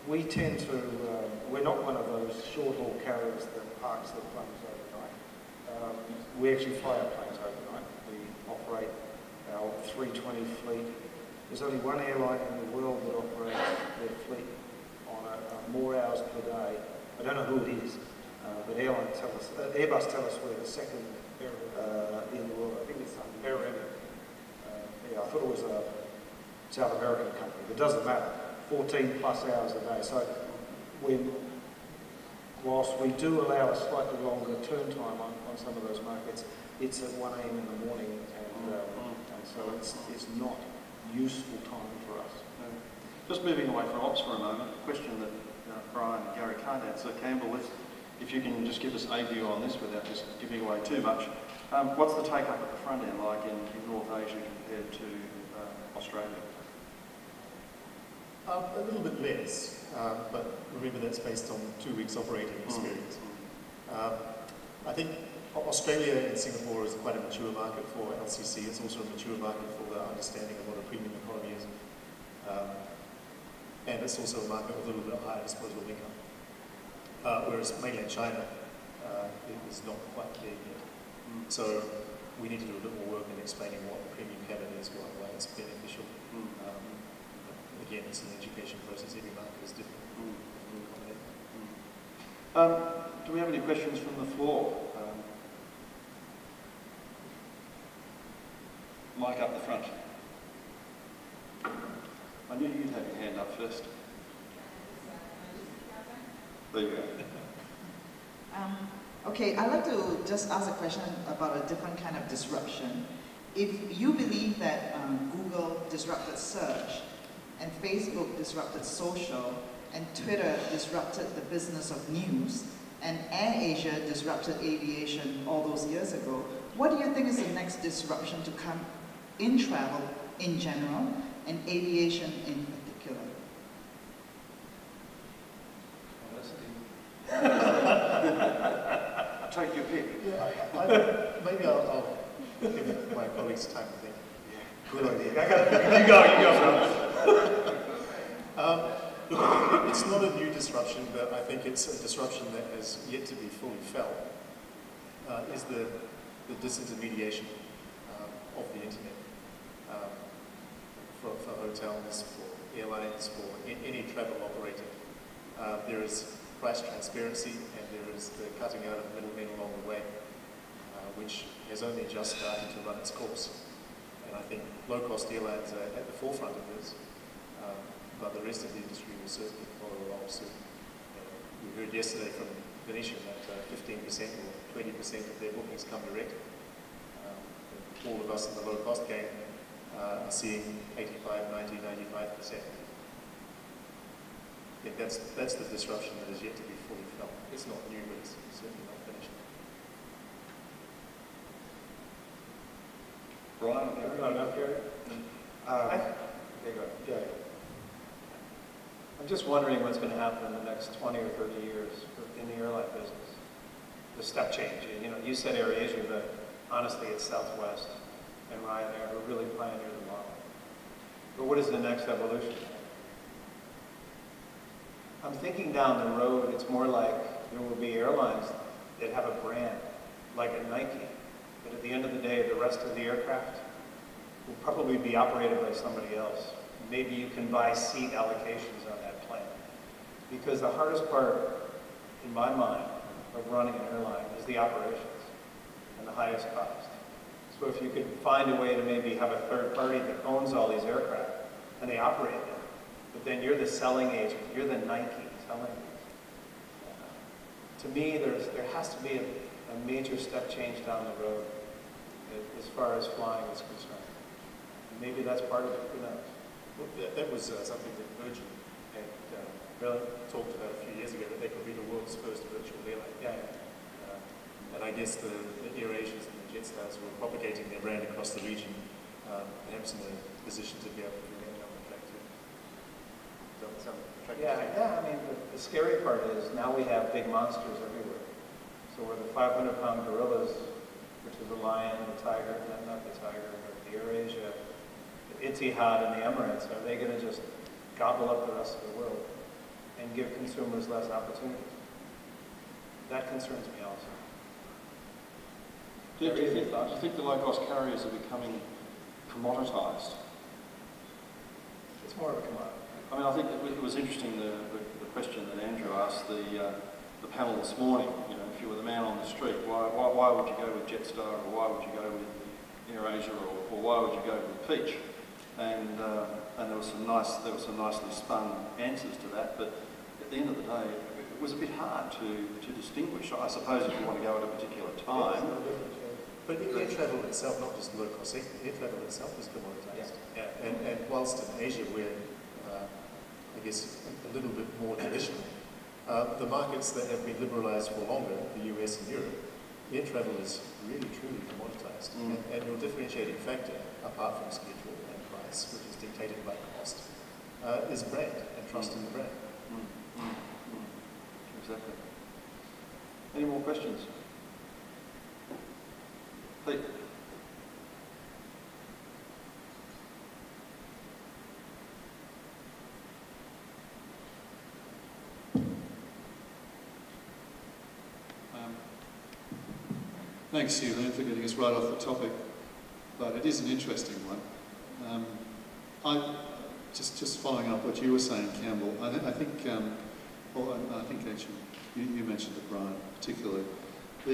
we tend to, we're not one of those short-haul carriers that parks their planes overnight. We actually fly our planes overnight. We operate our 320 fleet. There's only one airline in the world that operates their fleet on more hours per day. I don't know who it is, but Airbus tell us we're the second in the world. I think it's Air India. Yeah, I thought it was a South American company, but it doesn't matter. 14 plus hours a day. So whilst we do allow a slightly longer turn time on some of those markets, it's at 1 a.m. in the morning, and so it's not useful time for us. Just moving away from ops for a moment, a question that Brian and Garry can't answer. Campbell, if you can just give us a view on this without just giving away too much. What's the take-up at the front end like in North Asia compared to Australia? A little bit less, but remember that's based on 2 weeks operating experience. I think Australia and Singapore is quite a mature market for LCC. It's also a mature market for the understanding of what a premium economy is. And it's also a market with a little bit higher disposable income. Whereas mainland China is not quite there yet. So we need to do a bit more work in explaining what the premium cabin is, why it's beneficial. Again, it's an education process. Every market is different. Do we have any questions from the floor? Mike up the front. I knew you'd have your hand up first. There you go. Okay, I'd like to just ask a question about a different kind of disruption. If you believe that Google disrupted search, and Facebook disrupted social, and Twitter disrupted the business of news, and AirAsia disrupted aviation all those years ago, what do you think is the next disruption to come in travel in general, and aviation in particular? Take your pick. Yeah, maybe I'll give my colleagues time to think. Good idea. You go. Look, it's not a new disruption, but I think it's a disruption that has yet to be fully felt, is the disintermediation of the internet for hotels, for airlines, for any travel operator. There is price transparency, and there is the cutting out of middlemen along the way, which has only just started to run its course. And I think low-cost airlines are at the forefront of this, but the rest of the industry will certainly follow along soon. We heard yesterday from N.Asia that 15% or 20% of their bookings come direct. All of us in the low-cost game are seeing 85, 90, 95%. I think that's the disruption that is yet to be fully felt. It's not new, but it's certainly not finished. Brian, Garry? There you go. I'm just wondering what's going to happen in the next 20 or 30 years in the airline business. The step change. You said AirAsia, but honestly it's Southwest and Ryanair who really pioneered the model. But what is the next evolution? I'm thinking down the road, it's more like there will be airlines that have a brand, like a Nike, but at the end of the day, the rest of the aircraft will probably be operated by somebody else. Maybe you can buy seat allocations on that plane. Because the hardest part, in my mind, of running an airline is the operations and the highest cost. So if you could find a way to maybe have a third party that owns all these aircraft and they operate them, but then you're the selling agent, you're the Nike selling agent. To me, there has to be a major step change down the road as far as flying is concerned. And maybe that's part of it, who knows? Well, that was something that Virgin had really talked about a few years ago, that they could be the world's first virtual airline. Yeah. And I guess the AirAsians and the Jetstars were propagating their brand across the region, perhaps in a position to be able to do that down the track too. Yeah, I mean, the scary part is now we have big monsters everywhere. So we're the 500-pound gorillas, which is the lion, the tiger, not the tiger, but the AirAsia, the Etihad, and the Emirates. Are they going to just gobble up the rest of the world and give consumers less opportunities? That concerns me also. Do you think the low-cost carriers are becoming commoditised? It's more of a commodity. I mean, I think it was interesting, the question that Andrew asked the panel this morning. you were the man on the street. Why would you go with ZestAir, or why would you go with Air.Asia, or why would you go with Peach? And there were some nicely spun answers to that. But at the end of the day, it was a bit hard to distinguish. I suppose if you want to go at a particular time. But air travel itself, not just low cost, air travel itself is commoditized. Yeah. And whilst in Asia we're, I guess, a little bit more traditional, the markets that have been liberalised for longer, the US and Europe, air travel is really truly commoditized. And your differentiating factor, apart from schedule and price, which is dictated by cost, is brand and trust in the brand. Exactly. Any more questions? Pete. Thanks, Hugh, for getting us right off the topic, but it is an interesting one. Just following up what you were saying, Campbell. I think actually you mentioned it, Brian, particularly. I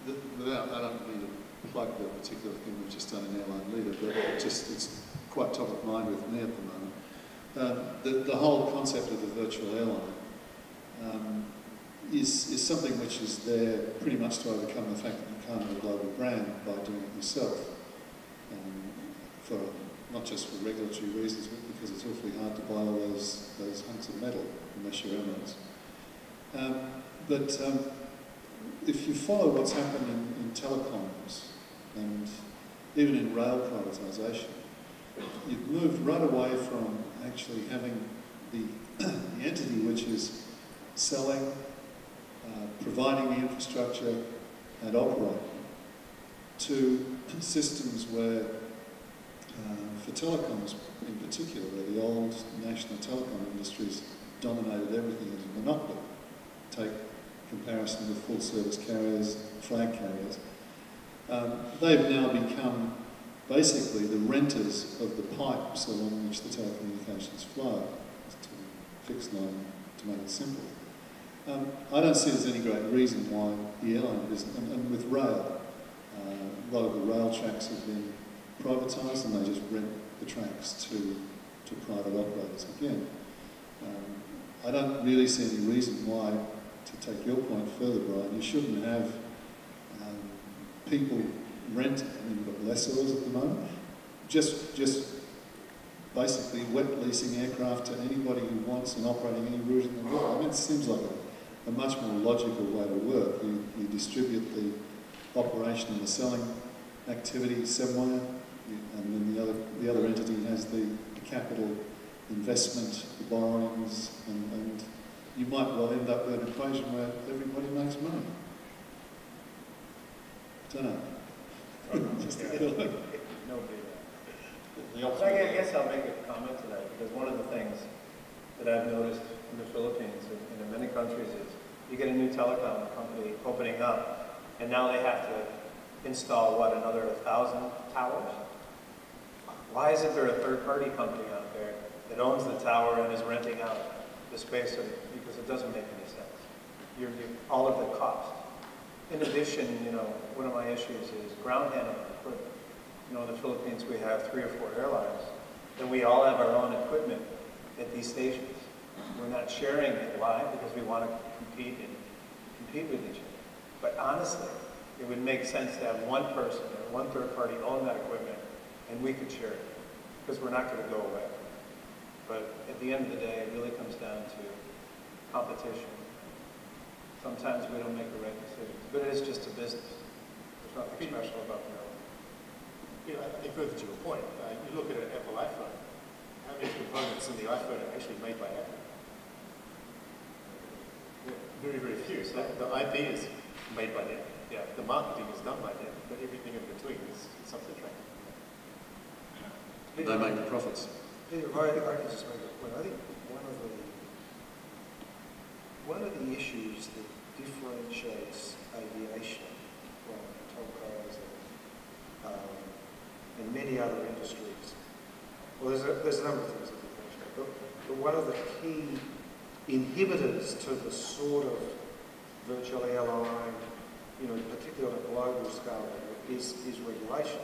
don't mean to plug the particular thing we've just done in Airline Leader, but it's quite top of mind with me at the moment. The whole concept of the virtual airline is something which is there pretty much to overcome the fact that you can't have a global brand by doing it yourself, for not just for regulatory reasons, but because it's awfully hard to buy all those hunks of metal unless you're Emirates. If you follow what's happened in telecoms and even in rail privatisation, you've moved right away from actually having the entity which is selling, providing the infrastructure and operating, to systems where, for telecoms in particular, where the old national telecom industries dominated everything as a monopoly. Take comparison with full service carriers, flag carriers. They've now become basically the renters of the pipes along which the telecommunications flow, to fix line, to make it simple. I don't see there's any great reason why the airline business, and with rail, a lot of the rail tracks have been privatised and they just rent the tracks to private operators again. I don't really see any reason why, to take your point further, Brian, you shouldn't have people renting. I mean, you've got lessors at the moment, just basically wet leasing aircraft to anybody who wants and operating any route in the world. I mean, it seems like a much more logical way to work. You distribute the operation and the selling activity somewhere, and then the other entity has the capital investment, the borrowings, and you might well end up with an equation where everybody makes money. Don't know. Just a feeling. I guess I'll make a comment to that, because one of the things that I've noticed in the Philippines and in many countries is you get a new telecom company opening up, and now they have to install, what, another 1,000 towers? Why isn't there a third-party company out there that owns the tower and is renting out the space? Because it doesn't make any sense. You're all of the cost. In addition, one of my issues is ground handling equipment. In the Philippines we have 3 or 4 airlines, and we all have our own equipment at these stations. We're not sharing it. Why? Because we want to compete with each other. But honestly, it would make sense to have one person or one third party own that equipment, and we could share it, because we're not going to go away. But at the end of the day, it really comes down to competition. Sometimes we don't make the right decisions, but it is just a business. There's nothing special about the airline. I think further to your point, you look at an Apple iPhone, how many components in the iPhone are actually made by Apple? Very, very few. So the IP is made by them. Yeah, the marketing is done by them, but everything in between is subcontracted. They make the profits. Yeah, I can just make a point. I think one of the issues that differentiates aviation from telcos and many other industries, well, there's a number of things that differentiate, but one of the key inhibitors to the sort of virtual airline, you know, particularly on a global scale, is regulation.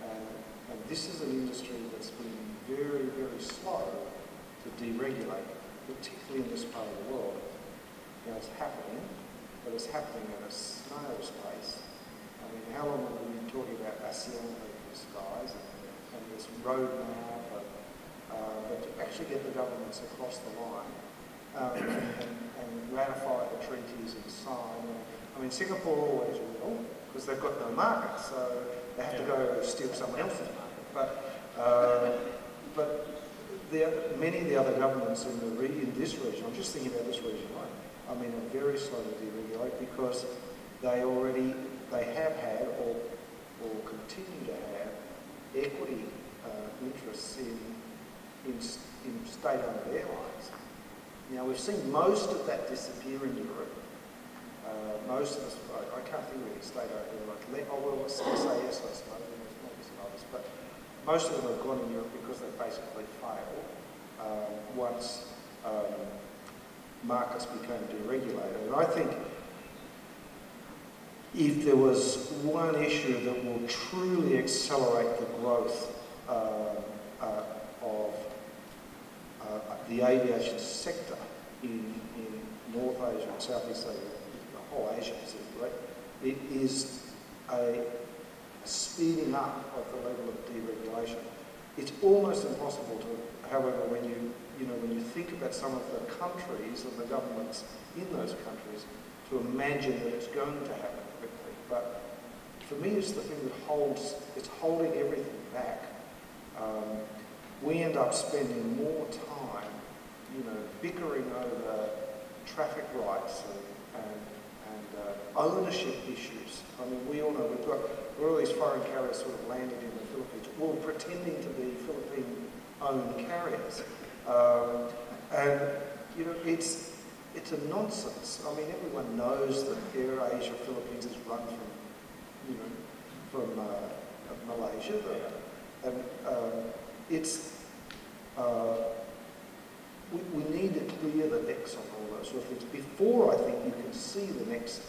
And this is an industry that's been very, very slow to deregulate, particularly in this part of the world. You know, it's happening, but it's happening at a snail's pace. I mean, how long have we been talking about ASEAN open skies and this roadmap, but to actually get the governments across the line and ratify the treaties and sign. I mean, Singapore always will, because they've got no market, so they have to go steal someone else's market. But many of the other governments in this region, I'm just thinking about this region, right? I mean, are very slow to deregulate because they have had or continue to have equity interests in state-owned airlines. Now, we've seen most of that disappear in Europe. Most of us, I can't think of any state-owned airlines. Oh, well, SAS, I suppose, and there's maybe some others, but most of them have gone in Europe because they basically failed once markets became deregulated. And I think if there was one issue that will truly accelerate the growth of the aviation sector in North Asia and Southeast Asia, the whole Asia Pacific, right? It is a speeding up of the level of deregulation. It's almost impossible to, however, when you think about some of the countries and the governments in those countries, to imagine that it's going to happen quickly. But for me, it's the thing that it's holding everything back. We end up spending more time, bickering over traffic rights and ownership issues. I mean, we all know we've got all these foreign carriers sort of landed in the Philippines, all pretending to be Philippine-owned carriers. It's a nonsense. I mean, everyone knows that AirAsia Philippines is run from Malaysia, and we need to clear the decks on all those sort of things before I think you can see the next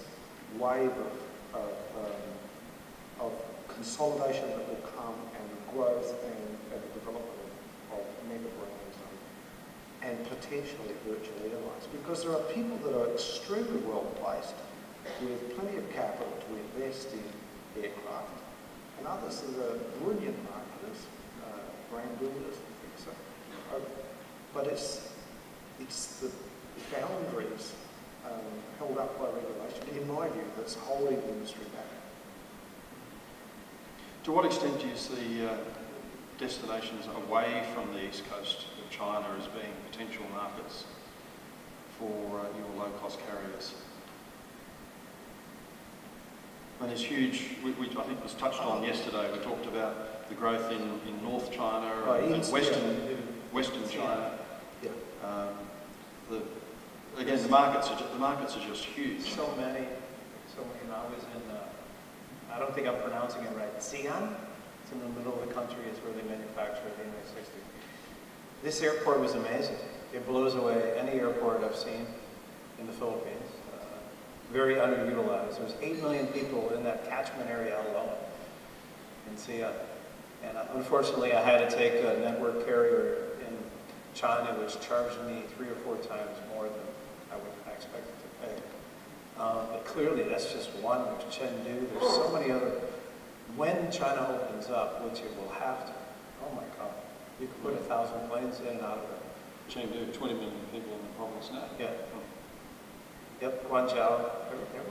wave of consolidation that will come, and growth and development of mega brands and potentially virtual airlines, because there are people that are extremely well placed with plenty of capital to invest in aircraft, and others that are brilliant marketers, brand builders and things. But it's the boundaries held up by regulation, in my view, that's holding the industry back. To what extent do you see destinations away from the east coast of China as being potential markets for your low-cost carriers? And there's huge, I think was touched on yesterday, we talked about the growth in North China and Western China. Yeah. Again, the markets are just huge. So many. I was in, I don't think I'm pronouncing it right, Xi'an. It's in the middle of the country. It's where they manufacture the NA-60. This airport was amazing. It blows away any airport I've seen in the Philippines. Very underutilized. There's 8 million people in that catchment area alone in Xi'an. And unfortunately, I had to take a network carrier in China, which charged me 3 or 4 times more than I expected to pay. But clearly, that's just one. There's Chengdu. There's so many other. When China opens up, which it will have to, oh my God, you can put 1,000 planes in and out of it. Chengdu, 20 million people in the province now. Yeah. Yep, Guangzhou, everywhere.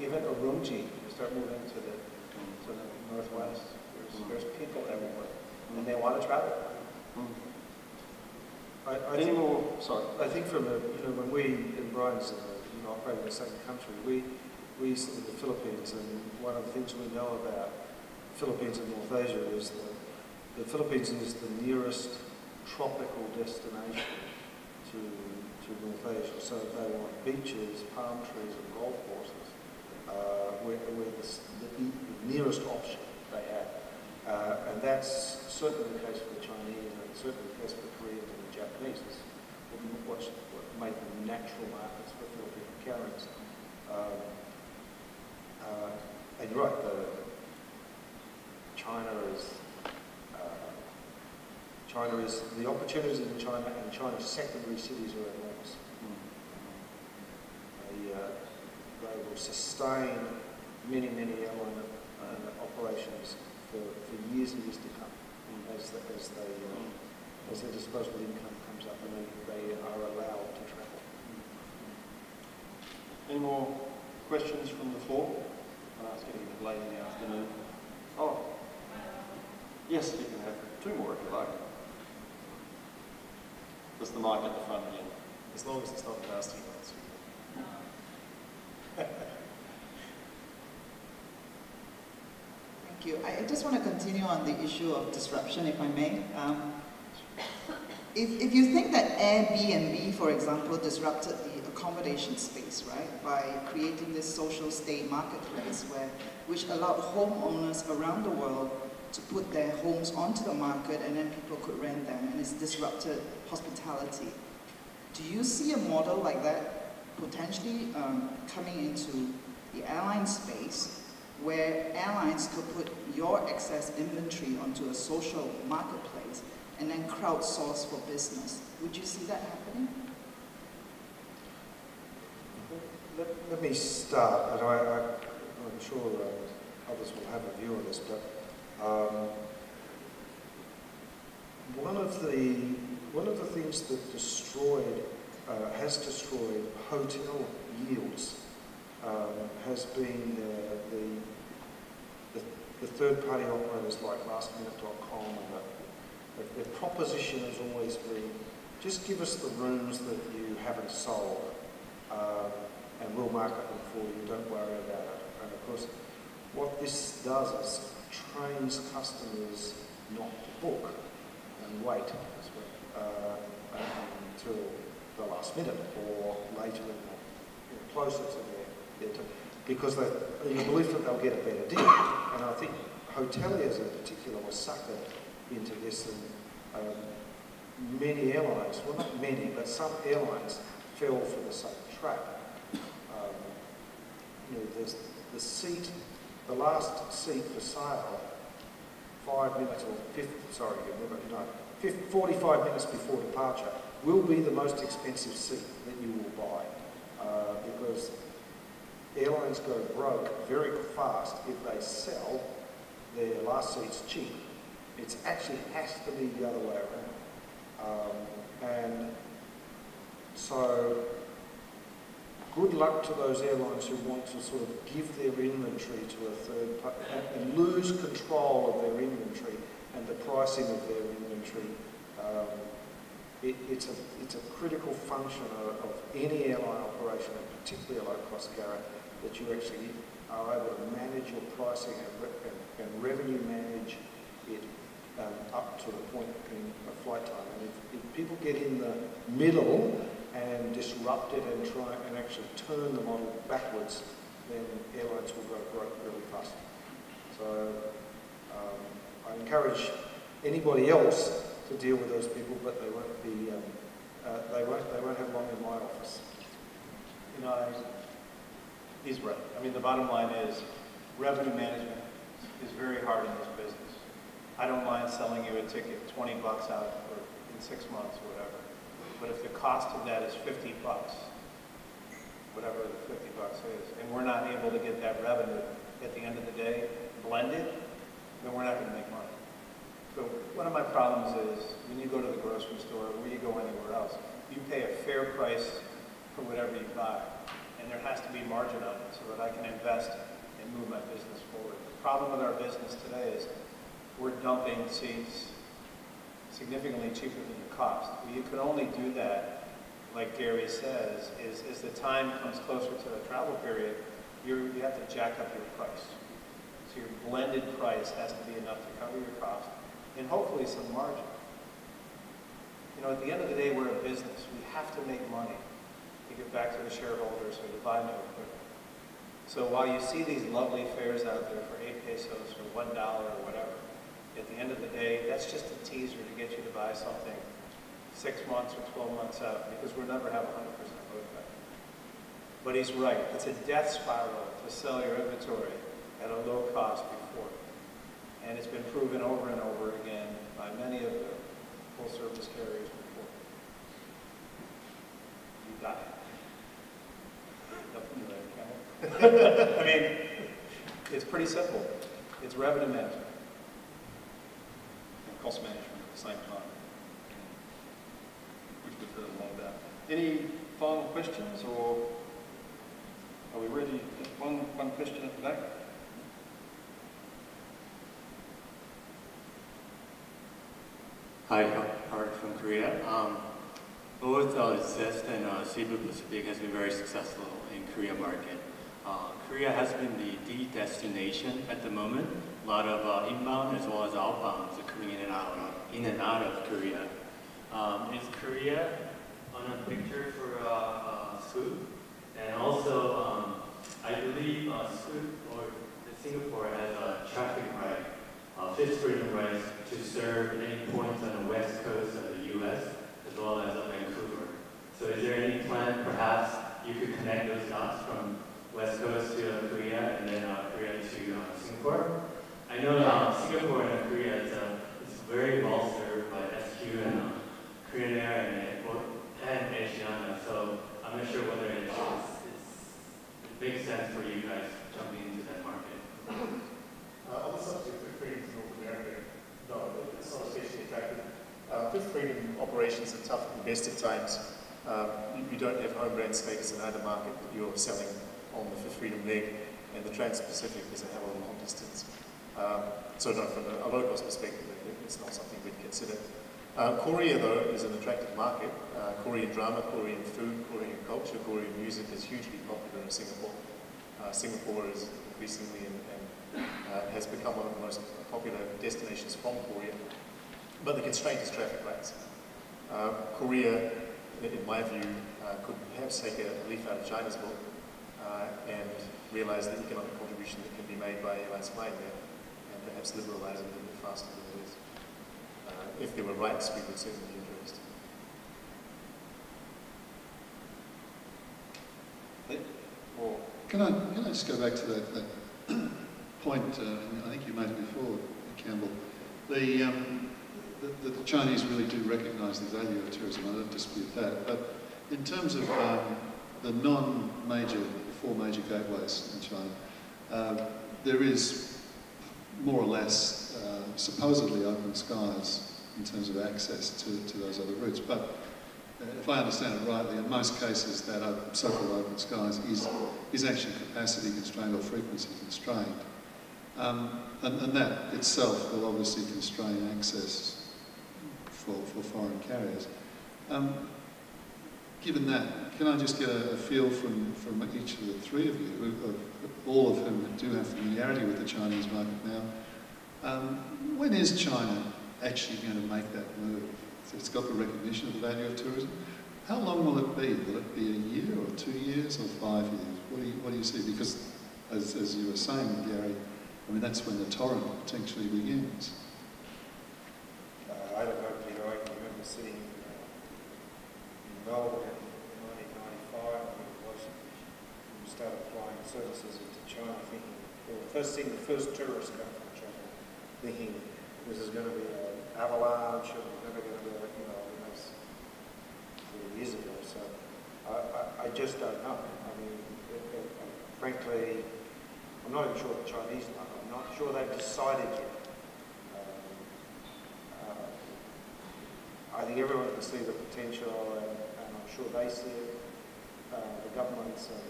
Even Urumqi, you start moving to the northwest. There's people everywhere, and they want to travel. I think from when we in Brian's operate in the same country, we used to live in the Philippines, and one of the things we know about the Philippines and North Asia is that the Philippines is the nearest tropical destination to North Asia. So if they want beaches, palm trees and golf courses, we're the nearest option they have. And that's certainly the case for the Chinese, and certainly the case for the Koreans and the Japanese. what made them natural markets for Filipino carriers. And you're right, China is, the opportunities in China and China's secondary cities are enormous. They will sustain many airline operations for years and years to come as their disposable income comes up and they are allowed to travel. Any more questions from the floor? It's getting a bit late in the afternoon. Oh, yes, you can have two more if you like. There's the mic at the front again. As long as it's not nasty ones. Thank you. I just want to continue on the issue of disruption, if I may. If you think that Airbnb, for example, disrupted the accommodation space, right, by creating this social stay marketplace which allowed homeowners around the world to put their homes onto the market and then people could rent them, and it's disrupted hospitality. Do you see a model like that potentially coming into the airline space, where airlines could put your excess inventory onto a social marketplace and then crowdsource for business? Would you see that happening? Let me start, and I'm sure others will have a view on this, but one of the things that has destroyed hotel yields has been the third-party operators like lastminute.com, and their proposition has always been, just give us the rooms that you haven't sold, and we'll market them for you, don't worry about it. And of course, what this does is trains customers not to book and wait until the last minute or later, closer to their time, because in the belief that they'll get a better deal. And I think hoteliers in particular were suckered into this, and many airlines, well not many, but some airlines fell for the same trap. The last seat for sale, 45 minutes before departure, will be the most expensive seat that you will buy, because airlines go broke very fast if they sell their last seats cheap. It actually has to be the other way around. And so good luck to those airlines who want to sort of give their inventory to a third party and lose control of their inventory and the pricing of their inventory. It's a critical function of any airline operation, and particularly a low-cost carrier, that you actually are able to manage your pricing and revenue manage it up to the point of flight time. And if people get in the middle and disrupt it and try and actually turn the model backwards, then airlines will go broke really fast. So I encourage anybody else to deal with those people, but they won't be they won't have long in my office. You know, he's right. I mean, the bottom line is revenue management is very hard in this business. I don't mind selling you a ticket $20 out in 6 months or whatever. But if the cost of that is $50, whatever the $50 is, and we're not able to get that revenue at the end of the day blended, then we're not going to make money. So one of my problems is when you go to the grocery store or you go anywhere else, you pay a fair price for whatever you buy, and there has to be margin on it so that I can invest and move my business forward. The problem with our business today is we're dumping seats significantly cheaper than the cost. You can only do that, like Garry says, is as the time comes closer to the travel period, you have to jack up your price. So your blended price has to be enough to cover your cost and hopefully some margin. You know, at the end of the day, we're a business. We have to make money to get back to the shareholders or to buy new equipment. So while you see these lovely fares out there for 8 pesos or $1 or whatever, at the end of the day, that's just a teaser to get you to buy something 6 months or 12 months out, because we'll never have 100% load factor. But he's right. It's a death spiral to sell your inventory at a low cost before. And it's been proven over and over again by many of the full-service carriers before. You got it. Nothing there, Campbell. I mean, it's pretty simple. It's revenue management. And cost management at the same time, which we've heard a lot about. Any final questions, or are we ready? Just one question at the back. Hi, Art from Korea. Both Zest and Cebu Pacific has been very successful in Korea market. Korea has been the destination at the moment. A lot of inbound as well as outbound are coming in and out of Korea. Is Korea on a picture for Scoot? And also, I believe Scoot or Singapore has a traffic right, fifth freedom rights to serve any points on the west coast of the U.S. as well as Vancouver. So is there any plan, perhaps you could connect those dots from west coast to Korea and then Korea to Singapore? I know Singapore and Korea is very well served by SQ and Korean Air and N.Asia, so I'm not sure whether it makes sense for you guys jumping into that market. On the subject of freedom to North America, no, it's not especially attractive. Fifth freedom operations are tough in best of times. You don't have home brand status in either market that you're selling on the fifth freedom leg, and the Trans-Pacific is a hell of a long distance. So no, from a low-cost perspective, it's not something we'd consider. Korea, though, is an attractive market. Korean drama, Korean food, Korean culture, Korean music is hugely popular in Singapore. Singapore is increasingly and has become one of the most popular destinations from Korea. But the constraint is traffic lights. Korea, in my view, could perhaps take a leaf out of China's book and realize the economic contribution that can be made by airlines flying there, and perhaps liberalize it a little bit faster than it is. If there were rights, we would certainly be interested. Can I just go back to that point? I think you made it before, Campbell. The Chinese really do recognise the value of tourism. I don't dispute that. But in terms of the non-major, four major gateways in China, there is more or less supposedly open skies in terms of access to those other routes. But if I understand it rightly, in most cases that so-called open skies is actually capacity constrained or frequency constrained. And that itself will obviously constrain access for foreign carriers. Given that, can I just get a feel from each of the three of you, all of whom do have familiarity with the Chinese market now, when is China actually going to make that move? It's got the recognition of the value of tourism. How long will it be? Will it be a year or 2 years or 5 years? What do you see? Because as you were saying, Garry, I mean, that's when the torrent potentially begins. I don't know, Peter, I can remember sitting in Melbourne in 1995 when it was, we started flying services into China, thinking, well, the first tourists come from China, thinking this is going to be an avalanche and we're never going to be, that's 4 years ago. So I just don't know. I mean, frankly, I'm not even sure the Chinese know. I'm not sure they've decided yet. I think everyone can see the potential, and I'm sure they see it. The governments and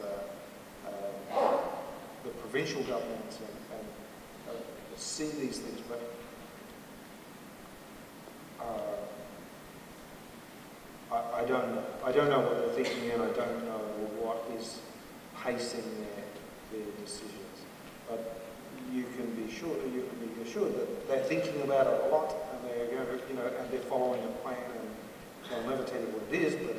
the provincial governments and see these things, but I don't know. I don't know what they're thinking, and I don't know what is pacing their decisions. But you can be assured that they're thinking about it a lot, and they're going to, and they're following a plan. And I'll never tell you what it is, but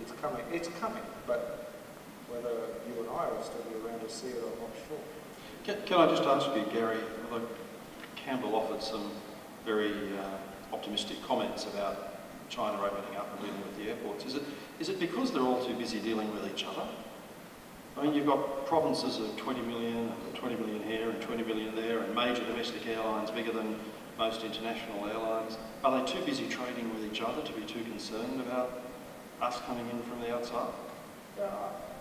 it's coming. It's coming. But whether you and I will still be around to see it, I'm not sure. Can I just ask you, Garry? Look, Campbell offered some very optimistic comments about China opening up and dealing with the airports. Is it because they're all too busy dealing with each other? I mean, you've got provinces of 20 million, and 20 million here and 20 million there, and major domestic airlines bigger than most international airlines. Are they too busy trading with each other to be too concerned about us coming in from the outside? Yeah,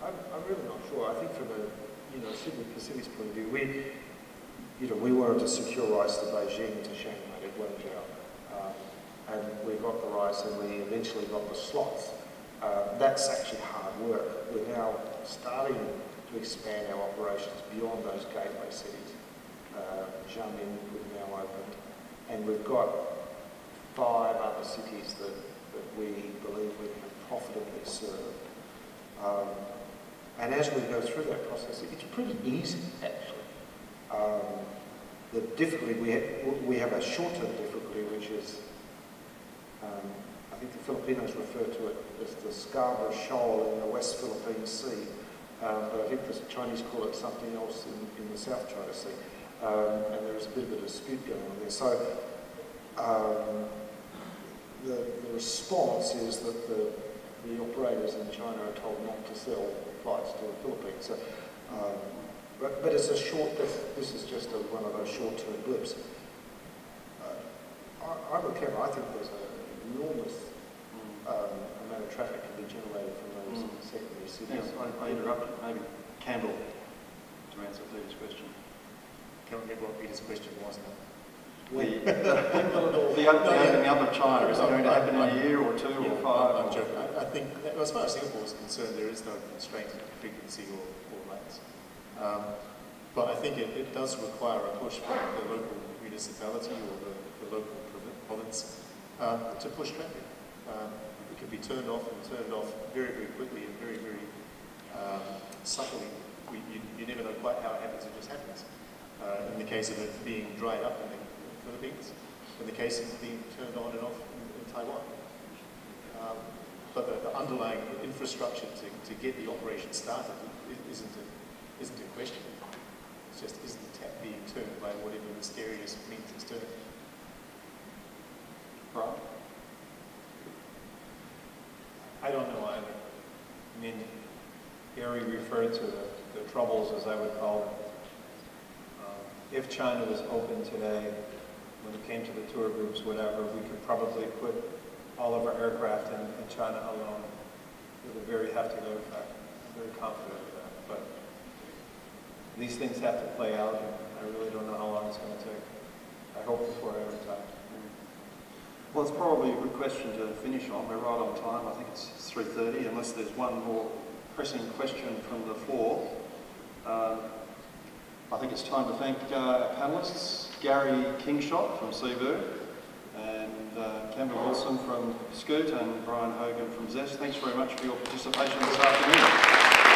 I'm really not sure. I think from a Sydney Pacific's point of view, we wanted to secure rights to Beijing, to Shanghai, to Guangzhou, and we got the rights, and we eventually got the slots. That's actually hard work. We're now starting to expand our operations beyond those gateway cities. Xiamen we've now opened, and we've got 5 other cities that we believe we can profitably serve. And as we go through that process, it's pretty easy, actually. The difficulty, we have a short-term difficulty, which is, I think the Filipinos refer to it as the Scarborough Shoal in the West Philippine Sea, but I think the Chinese call it something else in the South China Sea, and there is a bit of a dispute going on there. So the response is that the operators in China are told not to sell flights to the Philippines. So, but it's a short, this is just one of those short-term blips. I'm with Campbell. I think there's an enormous amount of traffic can be generated from those secondary cities. Yes, I interrupted. Maybe Campbell to answer Peter's question. Can't remember what Peter's question was now. The opening up of China, is it going to happen in a year or 2 or 5? I'm joking. I think, as far as Singapore is concerned, there is no constraint to frequency or rates. But I think it does require a push from the local municipality or the local province to push traffic. It can be turned off very, very quickly and very, very subtly. You never know quite how it happens, it just happens. In the case of it being dried up in the Philippines, in the case of it being turned on and off in Taiwan. But the underlying infrastructure to get the operation started isn't a question. It's just, is the tap being turned by whatever mysterious means it's turned? Right. I don't know either. I mean, Garry referred to the troubles, as I would call them. If China was open today, when it came to the tour groups, whatever, we could probably put all of our aircraft in China alone with a very hefty load factor. I'm very confident of that. But these things have to play out, and I really don't know how long it's going to take. I hope before I retire. Well, it's probably a good question to finish on. We're right on time. I think it's 3:30, unless there's one more pressing question from the floor. I think it's time to thank our panellists, Garry Kingshott from Cebu, and Campbell Wilson from Scoot, and Brian Hogan from Zest. Thanks very much for your participation this afternoon.